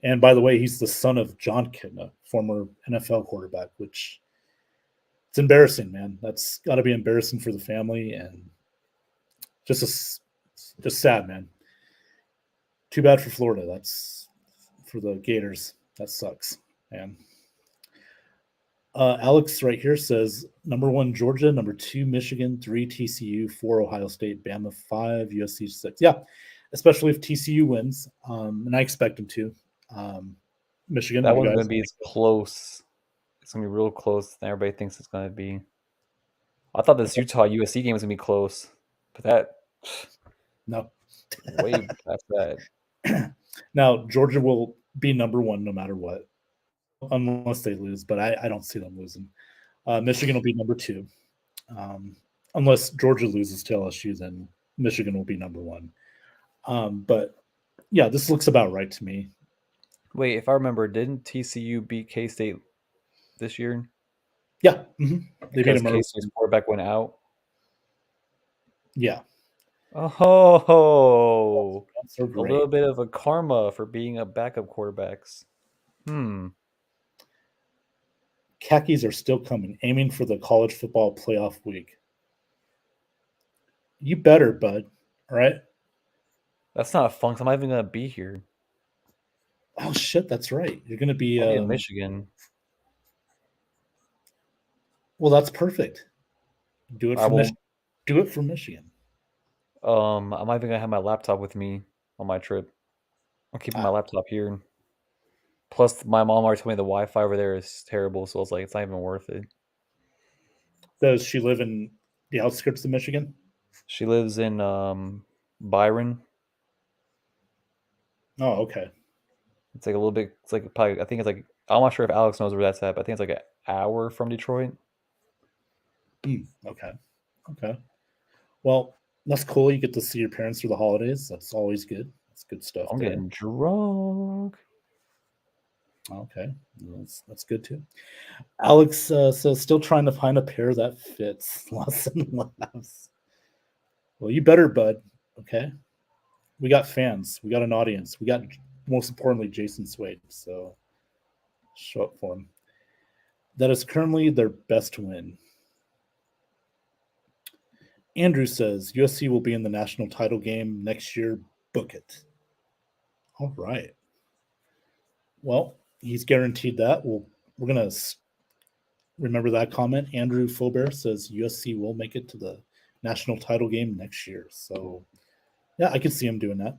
and by the way, he's the son of John Kitna, former NFL quarterback, which it's embarrassing, man. That's got to be embarrassing for the family and just sad, man. Too bad for Florida. That's for the Gators. That sucks, man. Alex right here says number 1 Georgia, number 2 Michigan, 3 TCU, 4 Ohio State, Bama 5, USC 6. Yeah, especially if TCU wins, and I expect them to. Michigan, That you one's guys? going to be as close. It's going to be real close than everybody thinks it's going to be. I thought this Utah USC game was going to be close, but that No. way past that. Now Georgia will be number 1 no matter what, unless they lose. But I don't see them losing. Michigan will be number 2, unless Georgia loses to LSU. Then Michigan will be number 1. But yeah, this looks about right to me. Wait, if I remember, didn't TCU beat K State this year? Yeah, they beat Because them K early. State's quarterback went out. Yeah, Oh, so a little great. bit of a karma for being a backup quarterbacks. Hmm. Khakis are still coming, aiming for the college football playoff week. You better, bud. All right. That's not fun 'cause I'm not even going to be here. Oh shit, that's right. You're gonna be. I'll be in Michigan. Well, that's perfect. Do it I for won't. Michigan. Do it for Michigan. I'm not even gonna have my laptop with me on my trip. I'm keeping my Ah, laptop here. Plus, my mom already told me the Wi-Fi over there is terrible, so it's like it's not even worth it. does she live in the outskirts of Michigan? She lives in Byron. Oh, okay. It's like a little bit. It's like probably. I think it's like. I'm not sure if Alex knows where that's at, but I think it's like an hour from Detroit. Okay. Okay. Well, that's cool. You get to see your parents for the holidays. That's always good. That's good stuff I'm there. getting drunk. Okay. That's good too. Alex says, still trying to find a pair that fits. Lots and laughs. Well, you better, bud. Okay. We got fans. We got an audience. We got, most importantly, Jason Swade. So show up for him. That is currently their best win. Andrew says USC will be in the national title game next year. Book it. All right. Well, he's guaranteed that. We're gonna remember that comment. Andrew Faubert says USC will make it to the national title game next year. So yeah, I could see him doing that.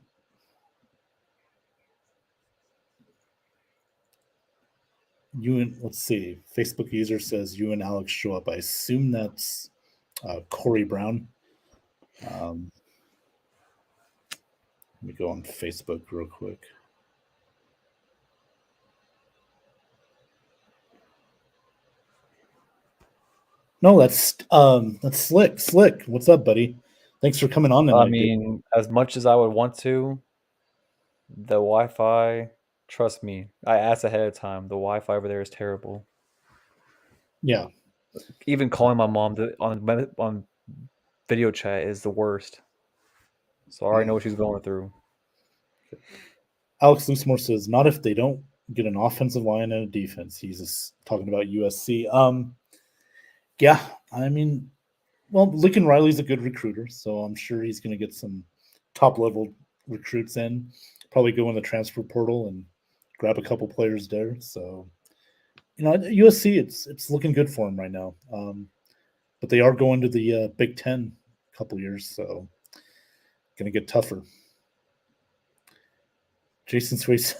You and let's see. Facebook user says you and Alex show up. I assume that's Corey Brown. Let me go on Facebook real quick. No, that's Slick. Slick, what's up, buddy? Thanks for coming on I tonight, dude. mean, as much as I would want to, the Wi-Fi. Trust me, I asked ahead of time. The Wi-Fi over there is terrible. Yeah. Even calling my mom on video chat is the worst. So I already know what she's going through. Alex Loosemore says, not if they don't get an offensive line and a defense. He's just talking about USC. Yeah, I mean, well, Lincoln Riley's a good recruiter, so I'm sure he's going to get some top level recruits in. Probably go in the transfer portal and grab a couple players there. So, at USC, it's looking good for him right now. But they are going to the Big Ten a couple years, so going to get tougher. Jason Swayze,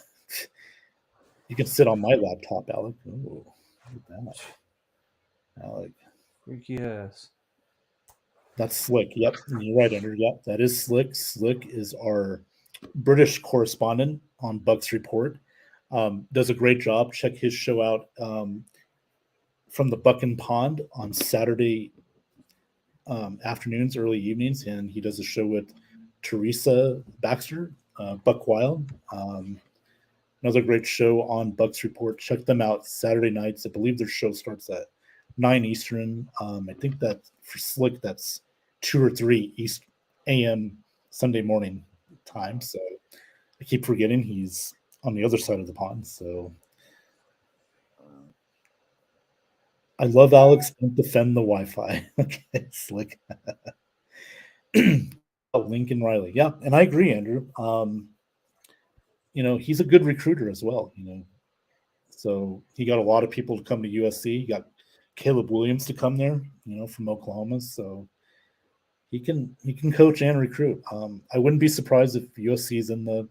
You can sit on my laptop, Alec. Ooh, look at that, Alec. Freaky ass. That's Slick. Yep, you're right, Andrew. Yep, that is Slick. Slick is our British correspondent on Bucs Report. Does a great job. Check his show out from the Buck and Pond on Saturday afternoons, early evenings, and he does a show with Teresa Baxter, Buck Wild. Another great show on Bucs Report. Check them out Saturday nights. I believe their show starts at 9 Eastern. I think that for Slick, that's 2 or 3 East a.m. Sunday morning time. So I keep forgetting he's on the other side of the pond. So I love Alex. Don't defend the Wi-Fi. Okay, Slick. Lincoln Riley. Yeah, and I agree, Andrew. He's a good recruiter as well. So he got a lot of people to come to USC. He got Caleb Williams to come there, from Oklahoma. So he can coach and recruit. I wouldn't be surprised if USC is in the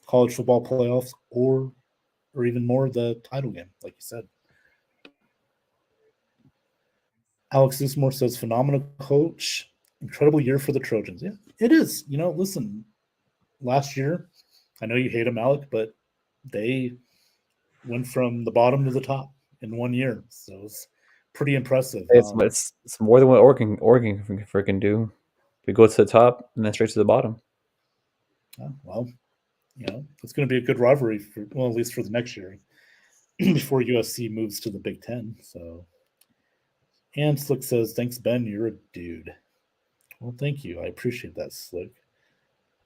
college football playoffs or even more the title game, like you said. Alex Usmore says, phenomenal coach, incredible year for the Trojans. Yeah, it is. Listen, last year, I know you hate them, Alec, but they went from the bottom to the top in 1 year. So it's pretty impressive. It's more than what Oregon can freaking do. We go to the top and then straight to the bottom. Well, it's going to be a good rivalry for, well, at least for the next year before USC moves to the Big Ten. So, and Slick says, thanks, Ben. You're a dude. Well, thank you. I appreciate that, Slick.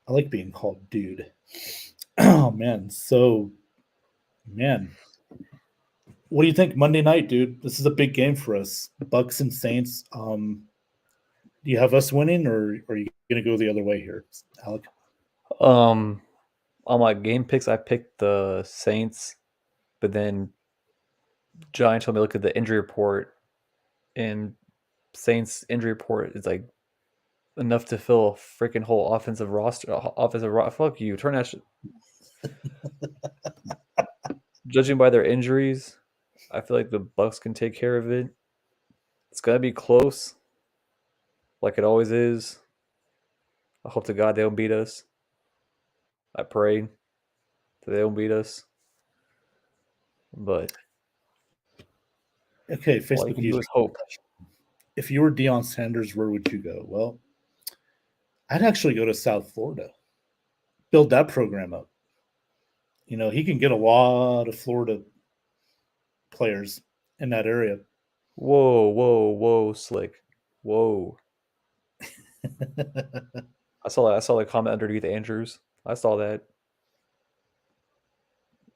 I like being called dude. Oh, man. So, man, what do you think Monday night, dude? This is a big game for us. Bucs and Saints. Do you have us winning, or are you going to go the other way here, Alec? On my game picks, I picked the Saints, but then Johnny told me to look at the injury report, and Saints injury report is like enough to fill a freaking whole offensive roster. Fuck you. Turn that shit. Judging by their injuries, I feel like the Bucs can take care of it. It's gonna be close, like it always is. I hope to God they don't beat us. I pray that they don't beat us. But okay, all you Facebook can do user. is hope. If you were Deion Sanders, where would you go? Well, I'd actually go to South Florida. Build that program up. He can get a lot of Florida players in that area. Whoa, Slick. Whoa. I saw that. I saw the comment underneath Andrews. I saw that.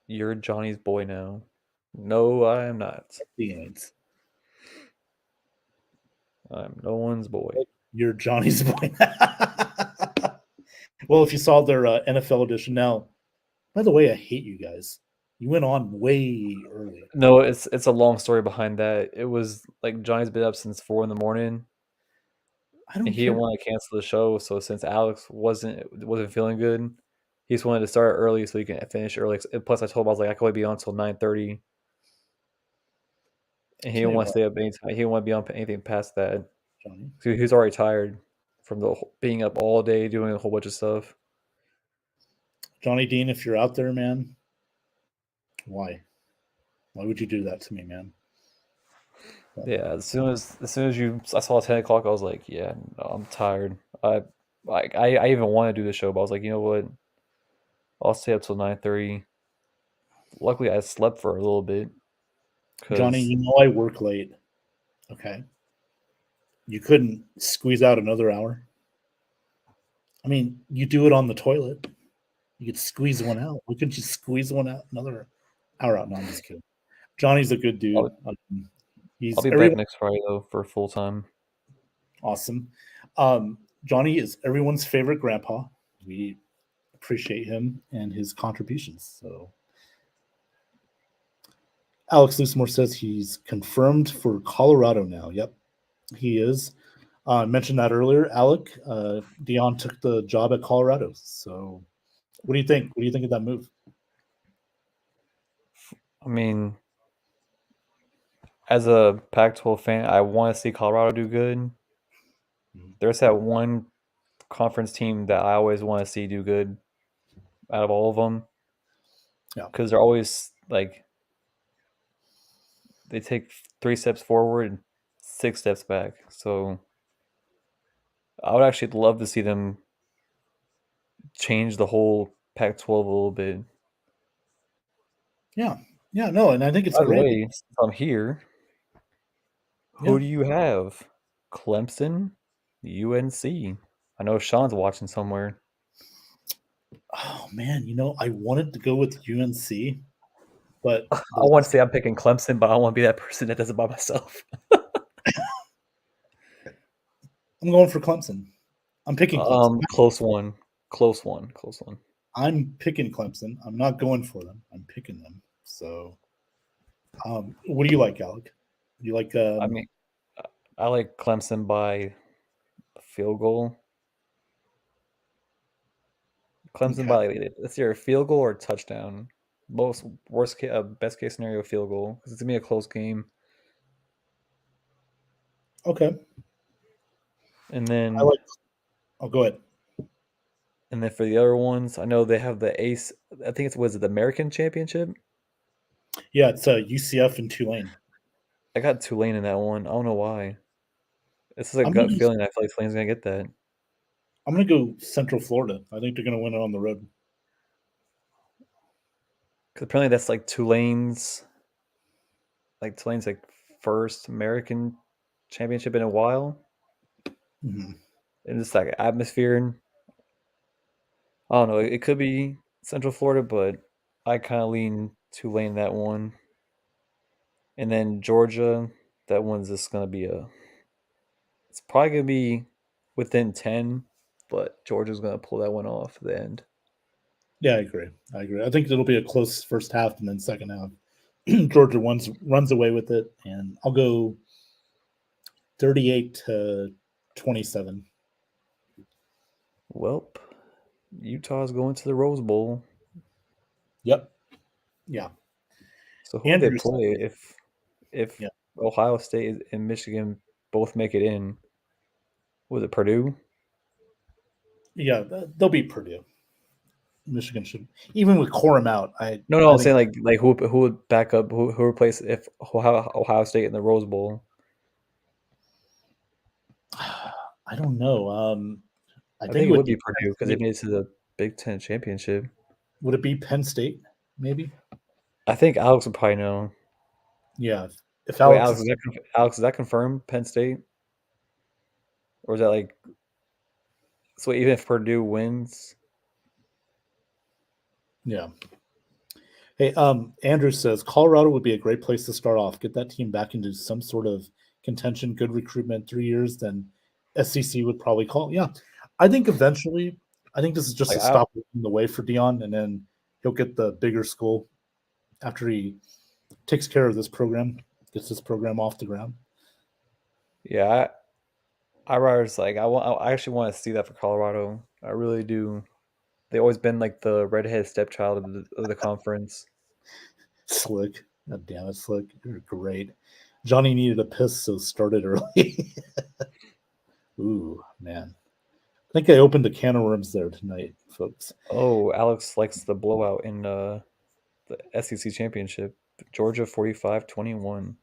You're Johnny's boy now. No, I am not. He ain't. I'm no one's boy. You're Johnny's boy. Well, if you saw their NFL edition now, by the way, I hate you guys. You went on way early. No, it's a long story behind that. It was like Johnny's been up since 4 in the morning, I don't and he care. didn't want to cancel the show. So since Alex wasn't feeling good, he just wanted to start early so he can finish early. And plus, I told him I was like I can only be on until 9:30, and he didn't want to stay up anytime. He didn't want to be on anything past that. Johnny. So he was already tired from being up all day doing a whole bunch of stuff. Johnny Dean, if you're out there, man, why? Why would you do that to me, man? Yeah, as soon as I saw 10 o'clock, I was like, yeah, no, I'm tired. I even want to do the show, but I was like, you know what? I'll stay up till 9:30. Luckily, I slept for a little bit. Johnny, I work late. Okay. You couldn't squeeze out another hour. I mean, you do it on the toilet. You could squeeze one out. Why couldn't you squeeze one out, another hour out? No, I'm just kidding. Johnny's a good dude. I'll be back next Friday though for full time. Awesome. Johnny is everyone's favorite grandpa. We appreciate him and his contributions. So Alex Loosemore says he's confirmed for Colorado now. Yep, he is. I mentioned that earlier, Alec. Deion took the job at Colorado. So what do you think? What do you think of that move? I mean, as a Pac-12 fan, I want to see Colorado do good. Mhm. There's that one conference team that I always want to see do good out of all of them Yeah. because they're always like they take 3 steps forward and 6 steps back. So I would actually love to see them change the whole Pac-12 a little bit. Yeah. Yeah. No, and I think it's By the great. way, since I'm here, Yeah. who do you have? Clemson, UNC. I know Sean's watching somewhere. Oh man, I wanted to go with UNC, but I the want to say I'm picking Clemson, but I don't want to be that person that does it by myself. I'm going for Clemson. I'm picking Clemson. Close one. Close one. Close one. I'm picking Clemson. I'm not going for them. I'm picking them. So, what do you like, Alec? You like I mean, I like Clemson by a field goal. Clemson okay. by let's see, a field goal or a touchdown. Most worst case, best case scenario, field goal because it's gonna be a close game. Okay. And I then like Oh, go ahead. for the other ones, I know they have the Ace. I think was it the American Championship? Yeah, it's UCF and Tulane. I got Tulane in that one. I don't know why. This is a I'm gonna gut go, feeling. I feel like Tulane's gonna get that I'm gonna go Central Florida. I think they're gonna win it on the road. because apparently that's Tulane's like first American championship in a while, Mhm. and it's like atmosphere. And I don't know. It could be Central Florida, but I kind of lean Tulane that one. And then Georgia, that one's just gonna be a. It's probably gonna be within 10, but Georgia's gonna pull that one off at the end. Yeah, I agree. I agree. I think it'll be a close first half and then second half. Georgia runs away with it, and I'll go 38-27. Welp, Utah's going to the Rose Bowl. Yep. Yeah. So who would they Andrews. play if Yeah. Ohio State and Michigan both make it in? Was it Purdue? Yeah. They'll beat Purdue. Michigan should, even with Corum out. I No, I I'm think saying like who would back up who replace if Ohio State in the Rose Bowl? I don't know. I I think think it it would would be be Penn Purdue because they State. made it to the Big Ten championship. Would it be Penn State? Maybe. I think Alex would probably know. Yeah. If Wait, Alex Alex, is, Alex, is that confirmed? Penn State, or is that like so? Even if Purdue wins, yeah. Hey, Andrew says Colorado would be a great place to start off. Get that team back into some sort of contention, good recruitment, 3 years, then SEC would probably call. Yeah, I think eventually, I think this is just like a stop in the way for Dion, and then he'll get the bigger school after he takes care of this program, gets this program off the ground. yeah, I rather just like I actually want to see that for Colorado. I really do. They always been like the redhead stepchild of the conference. Slick, God damn it, Slick, you're great. Johnny needed a piss, so started early. Ooh, man. I think I opened a can of worms there tonight, folks. Oh, Alex likes the blowout in the SEC championship. Georgia 45-21.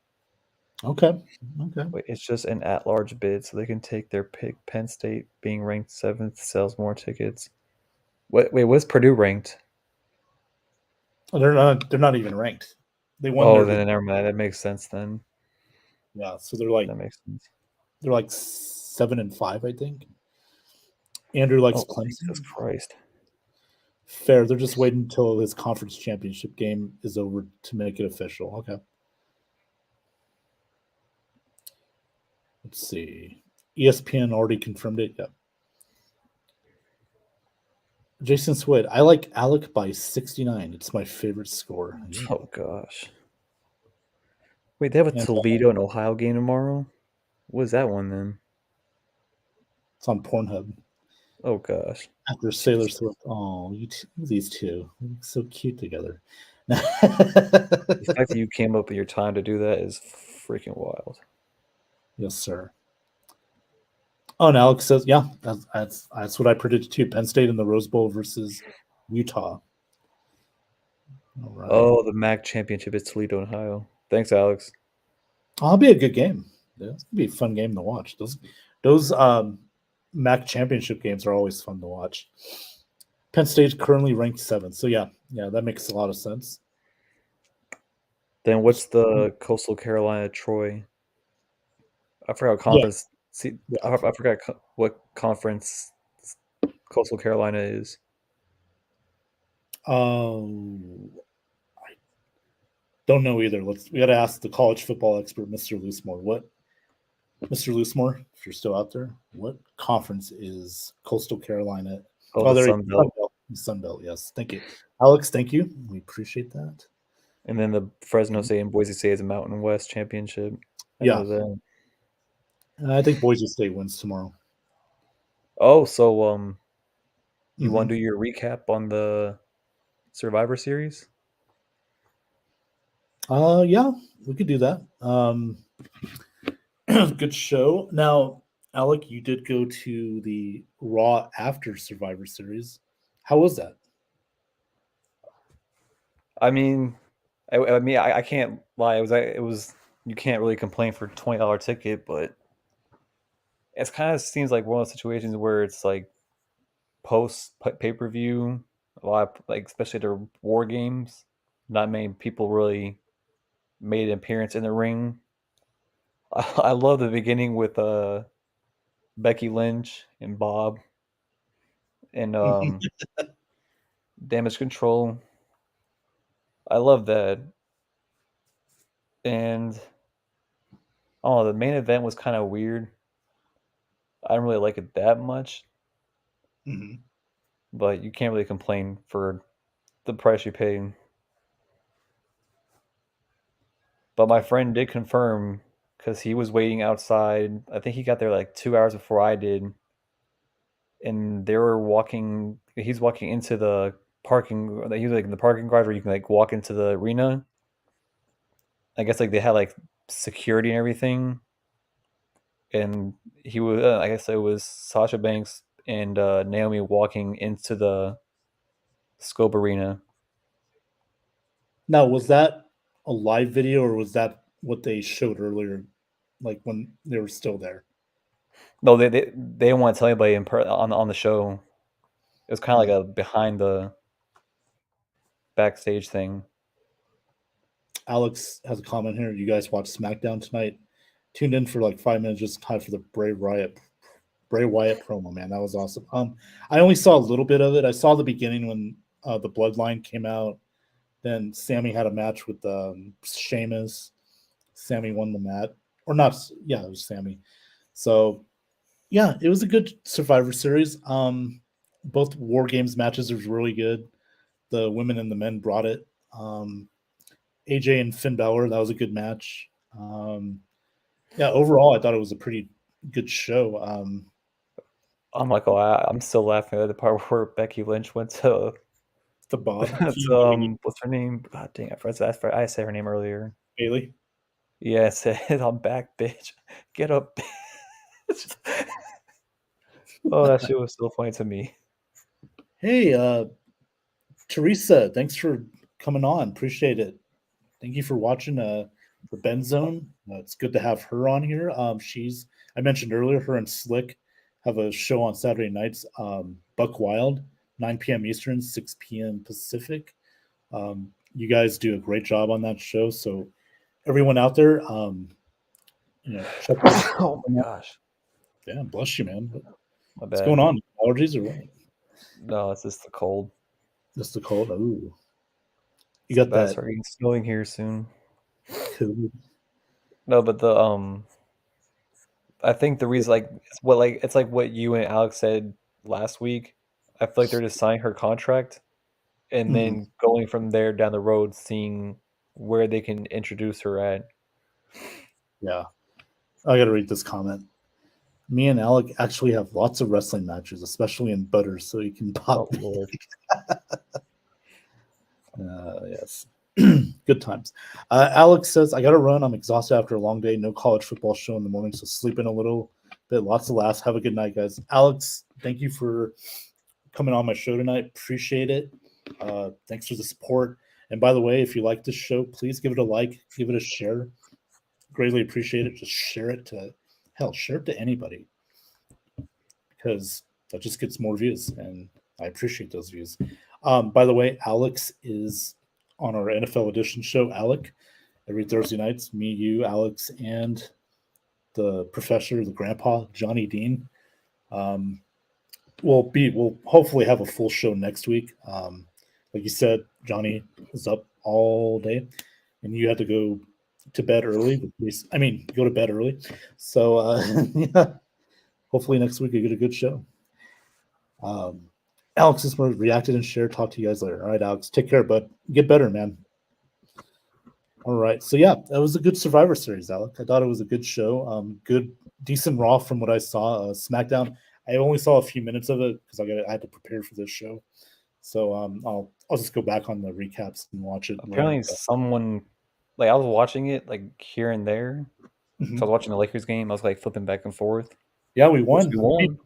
Okay. Okay. Wait, it's just an at-large bid, so they can take their pick. Penn State being ranked 7th sells more tickets. Wait, what's Purdue ranked? Oh, they're not even ranked. They won Oh, their then never mind. That makes sense then. yeah, so they're like That makes sense. 7-5, I think. Andrew likes Oh, Jesus Clemson. Christ. Fair. They're just waiting until his conference championship game is over to make it official. Okay. Let's see. ESPN already confirmed it. Yep. Jason Swid. I like Alec by 69. It's my favorite score. Yeah. Oh, gosh. Wait, they have a And Toledo and Ohio game tomorrow? What is that one then? it's on Pornhub. Oh, gosh. After Sailor Swift. Oh, these two. They look so cute together. The fact that you came up with your time to do that is freaking wild. Yes, sir. Oh, and Alex says, yeah, that's what I predicted too. Penn State in the Rose Bowl versus Utah. All right. Oh, the MAC championship is Toledo, Ohio. Thanks, Alex. That'll be a good game. Yeah, it's gonna be a fun game to watch. Those MAC championship games are always fun to watch. Penn State's currently ranked 7th, so yeah, that makes a lot of sense. Then what's the Coastal Carolina Troy? I forgot what Yeah, conference. See, yeah. I forgot what conference Coastal Carolina is. I don't know either. We got to ask the college football expert, Mr. Loosemore. Mr. Loosemore, if you're still out there, what conference is Coastal Carolina? Oh, the There Sun Belt. Sun Belt, yes. Thank you. Alex, thank you. We appreciate that. And then the Fresno State and Boise State is a Mountain West championship. I Yeah. know that. I think Boise State wins tomorrow. Oh, so you want to do your recap on the Survivor Series? Yeah, we could do that. Good show. Now, Alec, you did go to the Raw after Survivor Series. How was that? I mean, I can't lie. It was you can't really complain for $20 ticket, but it kind of seems like one of those situations where it's like post pay per view. A lot of, like especially the war games, not many people really made an appearance in the ring. I love the beginning with Becky Lynch and Bob and Damage Control. I love that. And oh, the main event was kind of weird. I didn't really like it that much, Mhm. but you can't really complain for the price you pay. But my friend did confirm because he was waiting outside. I think he got there like 2 hours before I did, and they were walking. He's walking into the parking. He was like in the parking garage where you can like walk into the arena. I guess like they had like security and everything, and he was. I guess it was Sasha Banks and Naomi walking into the Scope Arena. Now, was that a live video or was that what they showed earlier, like when they were still there? No, they didn't want to tell anybody on the show. It was kind of like a behind the backstage thing. Alex has a comment here. You guys watched SmackDown tonight? Tuned in for like 5 minutes just time for the Bray Wyatt promo. Man, that was awesome. I only saw a little bit of it. I saw the beginning when the Bloodline came out. Then Sammy had a match with Sheamus. Sammy won the match, or not? Yeah, it was Sammy. So yeah, it was a good Survivor Series. Both War Games matches were really good. The women and the men brought it. AJ and Finn Balor, that was a good match. Yeah, overall, I thought it was a pretty good show. I'm like, oh, I'm still laughing at the part where Becky Lynch went to The Bob what's her name? God dang, I said her name earlier. Bailey. Yeah, I said I'm back, bitch. Get up, bitch. Oh, that shit was so funny to me. Hey, Teresa, thanks for coming on. Appreciate it. Thank you for watching the BenZone. It's good to have her on here. I mentioned earlier, her and Slick have a show on Saturday nights, Buck Wild, 9 p.m. Eastern, 6 p.m. Pacific. You guys do a great job on that show. So everyone out there, check this. Oh my gosh. Yeah, bless you, man. My What's bad. going on? Allergies or what? No, it's just the cold. Just the cold. Ooh. You It's got about to that start getting snowing here soon. COVID. No, but the I think the reason it's like what you and Alex said last week. I feel like they're just signing her contract and Mhm. then going from there down the road, seeing where they can introduce her at. Yeah. I got to read this comment. Me and Alec actually have lots of wrestling matches, especially in butter, so you can pop. Oh Lord. Yes. Good times. Alex says, I got to run. I'm exhausted after a long day. No college football show in the morning, so sleep in a little bit. Lots of laughs. Have a good night, guys. Alex, thank you for coming on my show tonight. Appreciate it. Thanks for the support. And by the way, if you like this show, please give it a like, give it a share. Greatly appreciate it. Just share it to share it to anybody because that just gets more views, and I appreciate those views. By the way, Alex is on our NFL edition show. Alec, every Thursday nights, me, you, Alex, and the professor, the grandpa, Johnny Dean. We'll hopefully have a full show next week. Like you said, Johnny was up all day, and you had to go to bed early. Go to bed early. So yeah, hopefully next week you get a good show. Alex just reacted and shared. Talk to you guys later. All right, Alex, take care, bud. Get better, man. All right, so yeah, that was a good Survivor Series, Alex. I thought it was a good show. Good, decent Raw from what I saw. SmackDown, I only saw a few minutes of it because I had to prepare for this show. So I'll just go back on the recaps and watch it. Apparently, someone I was watching it here and there. Mm-hmm. So I was watching the Lakers game. I was flipping back and forth. Yeah, we won. We won.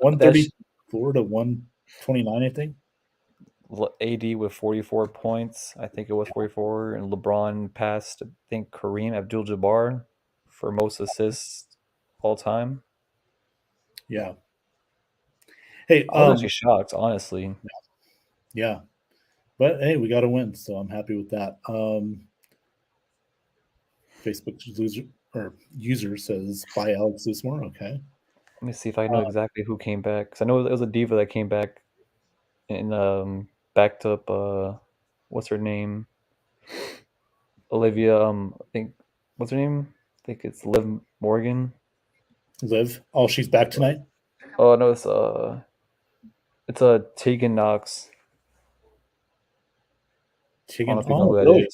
134 to 129, I think. AD with 44 points. I think it was 44. And LeBron passed, I think, Kareem Abdul-Jabbar for most assists all time. Yeah. Hey, I was actually shocked, honestly. Yeah. But hey, we got to win, so I'm happy with that. Facebook user says, bye, Alex Lismore. Okay. Let me see if I know exactly who came back. Because I know it was a diva that came back and backed up, what's her name? Olivia, I think, what's her name? I think it's Liv Morgan. Liv? Oh, she's back tonight? Oh, no, it's a Tegan Knox. Tegan, really?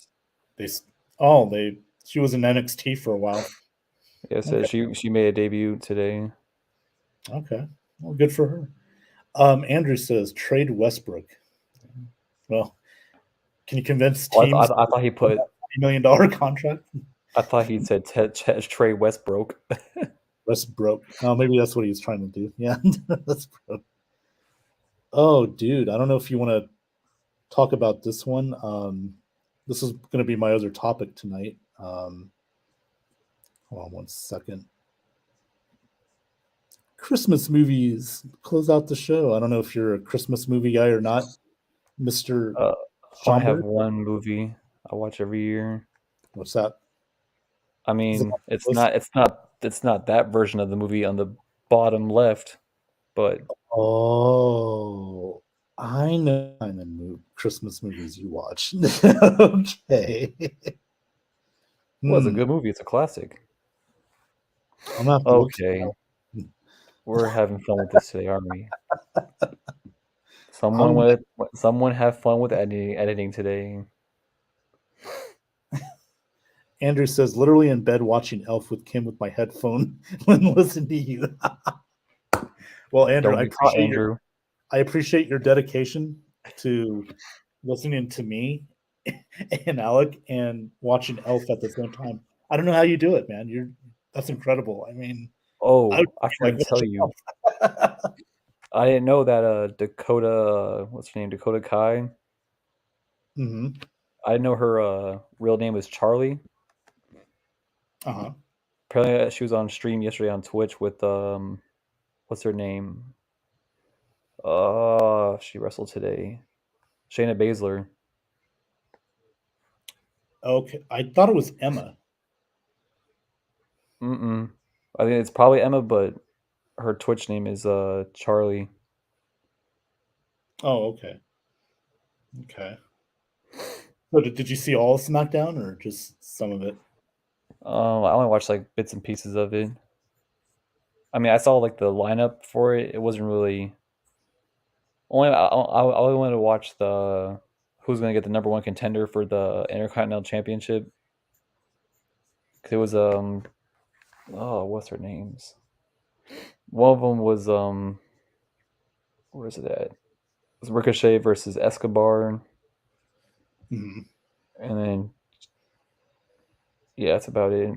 She was in NXT for a while. Yeah, so she made a debut today. Okay. Well, good for her. Andrew says, trade Westbrook. Well, can you convince teams? I thought he put $1 million contract. I thought he said Trey Westbrook. Westbrook. Oh, maybe that's what he was trying to do. Yeah, Westbrook. Oh, dude, I don't know if you want to talk about this one. This is going to be my other topic tonight. Hold on one second. Christmas movies close out the show. I don't know if you're a Christmas movie guy or not, Mr. I have one movie I watch every year. What's that? I mean, it's not that version of the movie on the bottom left, but I know kind of Christmas movies you watch. Okay. Well, it's a good movie. It's a classic. I'm not okay. We're having fun with this today, aren't we? Someone have fun with editing today. Andrew says, literally in bed watching Elf with Kim with my headphone when listening to you. Well, Andrew, I appreciate your dedication to listening to me and Alec and watching Elf at the same time. I don't know how you do it, man. That's incredible. I mean, I forgot to tell you. I didn't know that Dakota, what's her name? Dakota Kai. Mm-hmm. I didn't know her real name was Charlie. Uh-huh. Apparently, she was on stream yesterday on Twitch with what's her name? She wrestled today. Shayna Baszler. Okay, I thought it was Emma. I think it's probably Emma, but her Twitch name is Charlie. Oh, okay. Okay. So did you see all of SmackDown or just some of it? I only watched bits and pieces of it. I mean, I saw the lineup for it. It wasn't really. I only wanted to watch the who's going to get the number one contender for the Intercontinental Championship. Cause it was what's her names? One of them was where is it at? It was Ricochet versus Escobar. Mhm. And then, yeah, that's about it.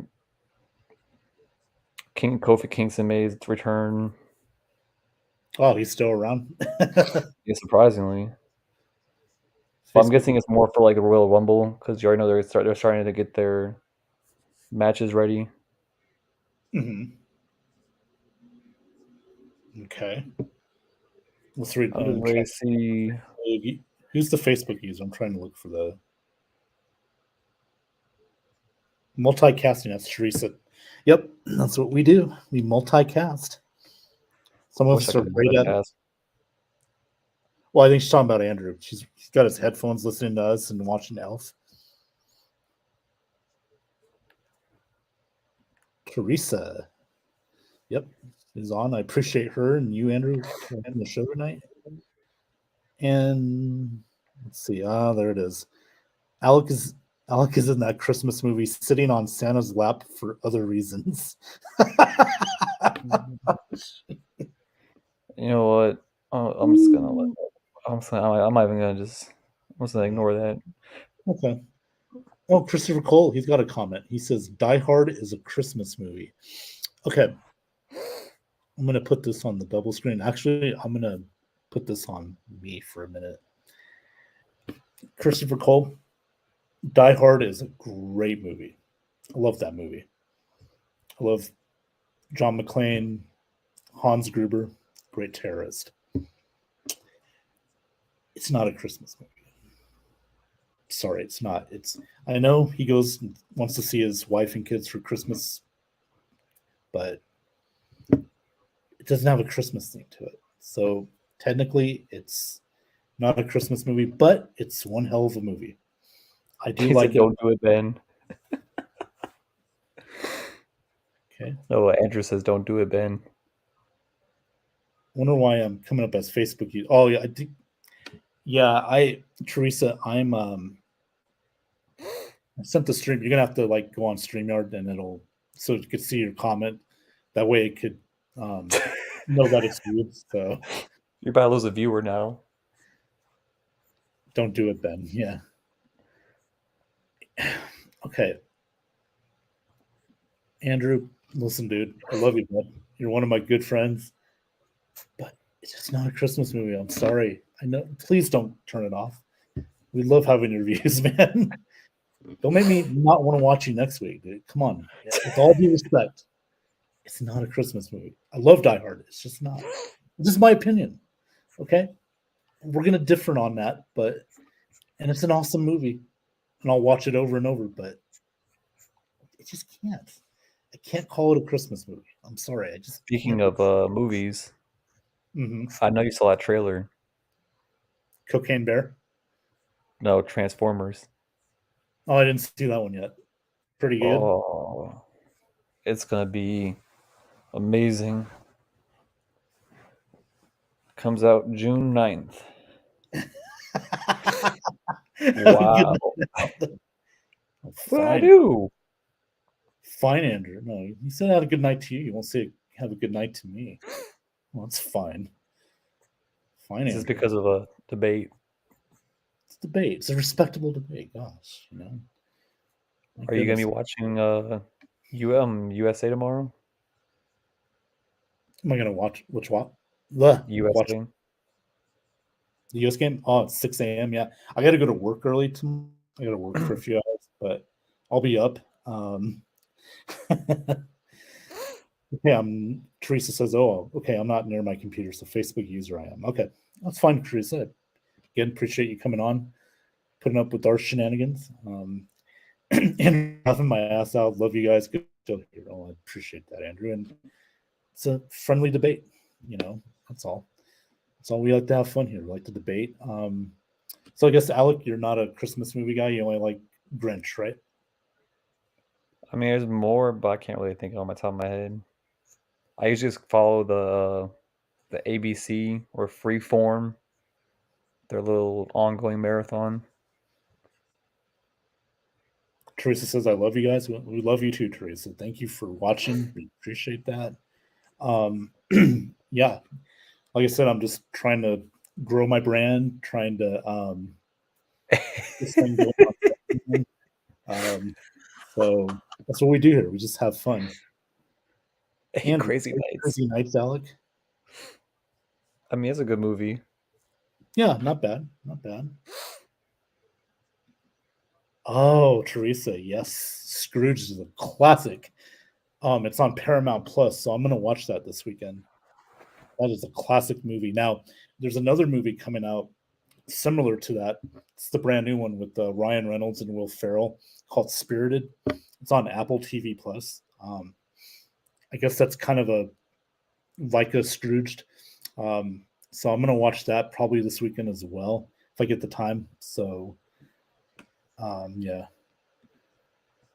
Kofi Kingston made its return. Oh, he's still around. Yeah, surprisingly. But I'm guessing it's more for like the Royal Rumble because you already know they're starting to get their matches ready. Mhm. Okay. Let's read. I'm just ready to see. Who's the Facebook user? I'm trying to look for the multicasting. That's Teresa. Yep, that's what we do. We multicast. Some of Wish I us are could great at it. multitask. Well, I think she's talking about Andrew. He's got his headphones listening to us and watching Elf. Teresa. Yep, is on. I appreciate her and you, Andrew, for having the show tonight. And let's see. Ah, there it is. Alec is in that Christmas movie sitting on Santa's lap for other reasons. You know what? I'm just gonna let. I'm not even gonna just. I'm just gonna ignore that. Okay. Oh, Christopher Cole, he's got a comment. He says, Die Hard is a Christmas movie. Okay. I'm going to put this on the double screen. Actually, I'm going to put this on me for a minute. Christopher Cole, Die Hard is a great movie. I love that movie. I love John McClane, Hans Gruber, great terrorist. It's not a Christmas movie. Sorry, it's not. I know he wants to see his wife and kids for Christmas, but it doesn't have a Christmas theme to it. So technically, it's not a Christmas movie, but it's one hell of a movie. I do He like said, it. "Don't do it, Ben." Okay. No, Andrew says, "Don't do it, Ben." Wonder why I'm coming up as Facebook. Oh yeah, I think. Yeah, Teresa, I sent the stream. You're gonna have to like go on StreamYard and so you could see your comment. That way it could know that it's you. So You're about to lose a viewer now. don't do it, Ben. Yeah. Okay. Andrew, listen, dude. I love you, bud. You're one of my good friends. But it's just not a Christmas movie. I'm sorry. I know. Please don't turn it off. We love having your views, man. Don't make me not want to watch you next week, dude. Come on. With all due respect, it's not a Christmas movie. I love Die Hard. It's just not. This is my opinion. Okay. We're gonna differ on that, and it's an awesome movie. And I'll watch it over and over, but it just can't. I can't call it a Christmas movie. I'm sorry. I just Speaking can't. of movies, Mm-hmm. I know you saw that trailer. Cocaine Bear. No, Transformers. Oh, I didn't see that one yet. Pretty good. Oh, it's gonna be amazing. Comes out June 9th. Wow. Fine. What I do? Fine, Andrew. No, you said have a good night to you. You won't say have a good night to me. Well, that's fine. Fine, This is Andrew. because of a debate. It's a debate. It's a respectable debate. Gosh, you know. My Are you gonna be goodness. watching USA tomorrow? Am I gonna watch which what? Watch USA. the US game? Oh, it's 6 a.m. Yeah. I gotta go to work early tomorrow. I gotta work for a few hours, but I'll be up. Yeah, Teresa says, "Oh, okay, I'm not near my computer, so Facebook user I am." Okay, that's fine, Teresa. Again, appreciate you coming on, putting up with our shenanigans. And laughing my ass out. Love you guys. Good show here. Oh, I appreciate that, Andrew. And it's a friendly debate. You know, that's all. That's all. We like to have fun here. We like to debate. So I guess Alec, you're not a Christmas movie guy. You only like Grinch, right? I mean, there's more, but I can't really think on my top of my head. I usually just follow the ABC or Freeform, their little ongoing marathon. Teresa says, "I love you guys." We love you too, Teresa. Thank you for watching. We appreciate that. Yeah, like I said, I'm just trying to grow my brand, trying to this thing going on. So that's what we do here. We just have fun. Andrew, Crazy Nights. Crazy Nights, Alec. I mean, it's a good movie. Yeah, not bad. Not bad. Oh, Teresa, yes. Scrooge is a classic. It's on Paramount Plus, so I'm gonna watch that this weekend. That is a classic movie. Now, there's another movie coming out similar to that. It's the brand new one with Ryan Reynolds and Will Ferrell called Spirited. It's on Apple TV Plus. I guess that's kind of like a Scrooged. So I'm gonna watch that probably this weekend as well if I get the time. So yeah.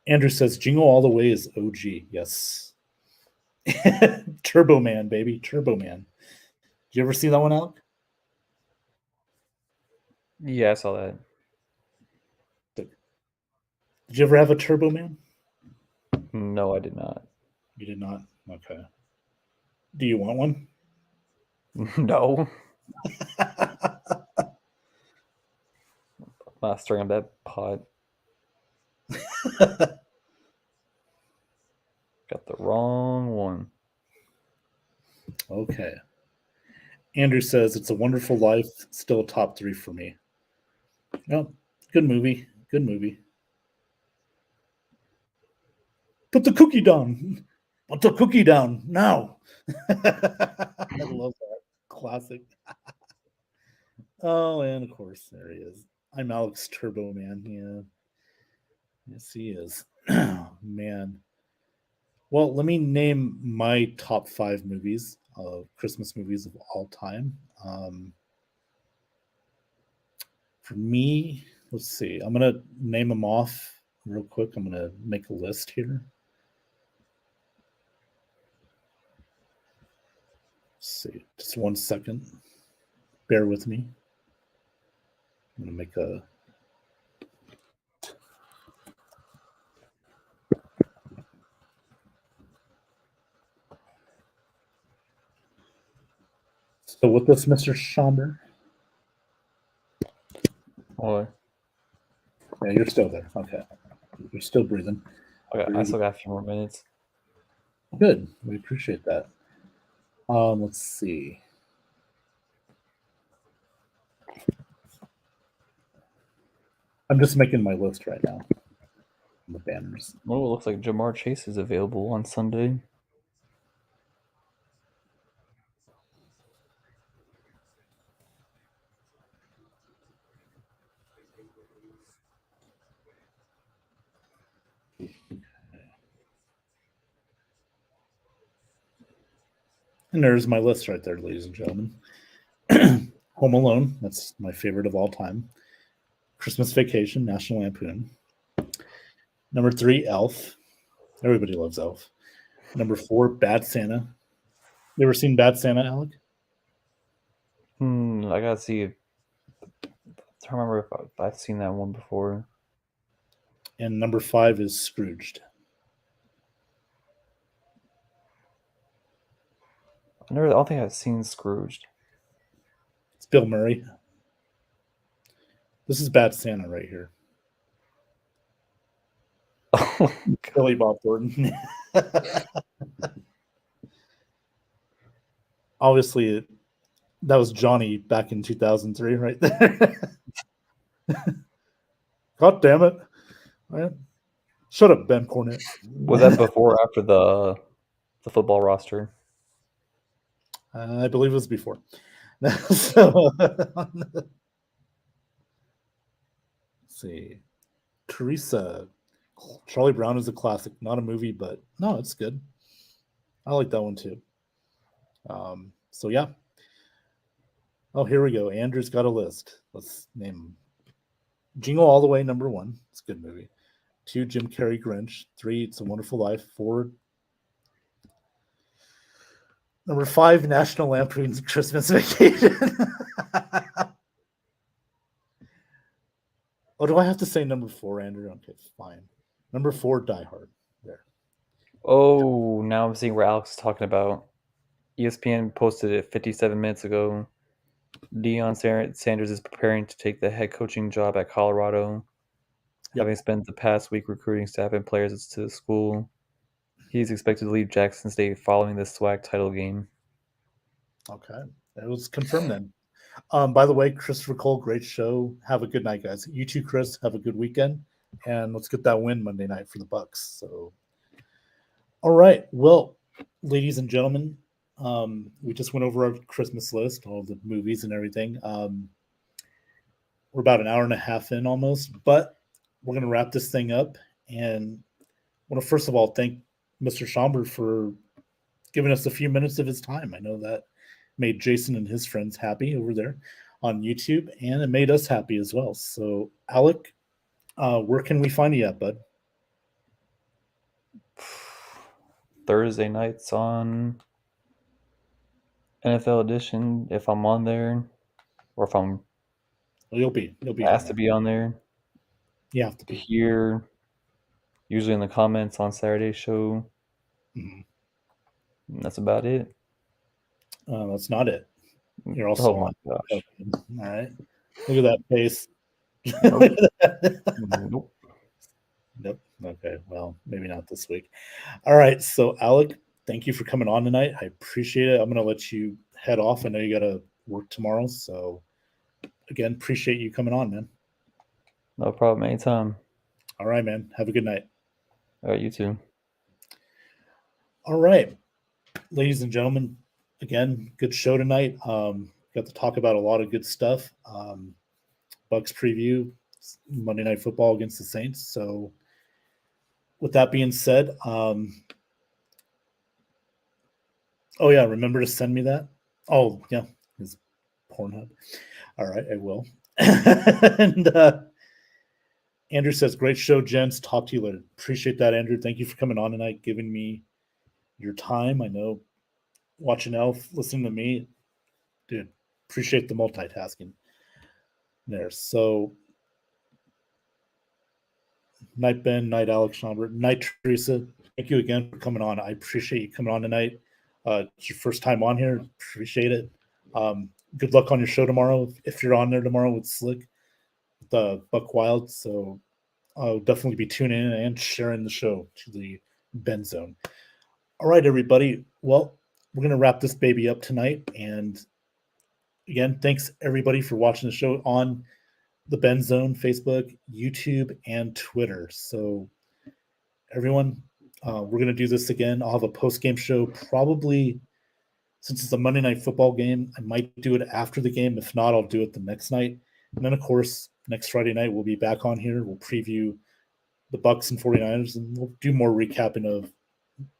Andrew says Jingle All the Way is OG. Yes. Turbo Man, baby. Turbo Man. Did you ever see that one, Alec? Yeah, I saw that. Did you ever have a Turbo Man? No, I did not. You did not? Okay. Do you want one? No, I'm not stirring up that pot. Got the wrong one. Okay. Andrew says It's a Wonderful Life, still top 3 for me. No, good movie. Good movie. Put the cookie down. Put the cookie down now. I love that. Classic. Oh, and of course, there he is. I'm Alex Turbo Man. Yeah. Yes, he is. Man. Well, let me name my top 5 movies, Christmas movies of all time. For me, let's see. I'm going to name them off real quick. I'm going to make a list here. Let's see. Just 1 second. Bear with me. I'm going to make a. So with this, Mr. Schomber. What? Yeah, you're still there. Okay. You're still breathing. Okay, I still got a few more minutes. Good. We appreciate that. Let's see. I'm just making my list right now. The banners. Oh, it looks like Jamar Chase is available on Sunday. And there's my list right there, ladies and gentlemen. Home Alone, that's my favorite of all time. Christmas Vacation, National Lampoon. Number 3, Elf. Everybody loves Elf. Number 4, Bad Santa. You ever seen Bad Santa, Alec? I gotta see. I don't remember if I've seen that one before. And number 5 is Scrooged. I don't think I've seen Scrooged. It's Bill Murray. This is Bad Santa right here. Oh, Billy Bob Thornton. Obviously, that was Johnny back in 2003, right there. God damn it. Right? Shut up, Ben Cornett. was that before or after the football roster? I believe it was before. So, let's see. Teresa. Charlie Brown is a classic. Not a movie, but no, it's good. I like that one too. So, yeah. Oh, here we go. Andrew's got a list. Let's name them. Jingle All the Way, number 1. It's a good movie. 2, Jim Carrey Grinch. 3, It's a Wonderful Life. 4, number 5, National Lampoon's Christmas Vacation. Oh, do I have to say number 4, Andrew? Okay, fine. Number 4, Die Hard. There. Oh, now I'm seeing where Alex is talking about. ESPN posted it 57 minutes ago. Sanders is preparing to take the head coaching job at Colorado. Yep. Having spent the past week recruiting staff and players to the school, he's expected to leave Jackson State following the SWAC title game. Okay. It was confirmed then. By the way, Christopher Cole, great show. Have a good night, guys. You too, Chris. Have a good weekend. And let's get that win Monday night for the Bucs. So, all right. Well, ladies and gentlemen, we just went over our Christmas list, all the movies and everything. We're about an hour and a half in almost, but we're going to wrap this thing up. And I want to first of all thank Mr. Schomburg for giving us a few minutes of his time. I know that made Jason and his friends happy over there on YouTube, and it made us happy as well. So, Alec, where can we find you at, bud? Thursday nights on NFL Edition, if I'm on there, or if I'm You'll be asked to be on there. You have to be here. Usually in the comments on Saturday's show. Mm-hmm. That's about it. That's not it. You're also oh my gosh. Okay. All right. Look at that face. Nope. Nope. Okay. Well, maybe not this week. All right. So, Alec, thank you for coming on tonight. I appreciate it. I'm going to let you head off. I know you got to work tomorrow. So, again, appreciate you coming on, man. No problem. Anytime. All right, man. Have a good night. All right. You too. All right. Ladies and gentlemen, again, good show tonight. Got to talk about a lot of good stuff. Bucs preview, Monday Night Football against the Saints. So, with that being said, oh yeah, remember to send me that. Oh yeah, his Pornhub. All right, I will. And Andrew says, "Great show, gents. Talk to you later." Appreciate that, Andrew. Thank you for coming on tonight, giving me your time. I know watching Elf, listening to me, dude. Appreciate the multitasking there. So, night Ben, night Alex Schomburg, night Teresa. Thank you again for coming on. I appreciate you coming on tonight. It's your first time on here. Appreciate it. Good luck on your show tomorrow. If you're on there tomorrow with Slick, the Buck Wild. So I'll definitely be tuning in and sharing the show to the BenZone. All right, everybody. Well, we're going to wrap this baby up tonight. And again, thanks everybody for watching the show on the BenZone, Facebook, YouTube, and Twitter. So everyone, we're going to do this again. I'll have a post-game show probably, since it's a Monday Night Football game, I might do it after the game. If not, I'll do it the next night. And then, of course, next Friday night, we'll be back on here. We'll preview the Bucs and 49ers, and we'll do more recapping of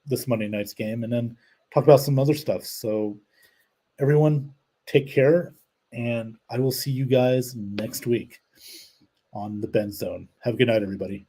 this Monday night's game and then talk about some other stuff. So everyone, take care, and I will see you guys next week on the BenZone. Have a good night, everybody.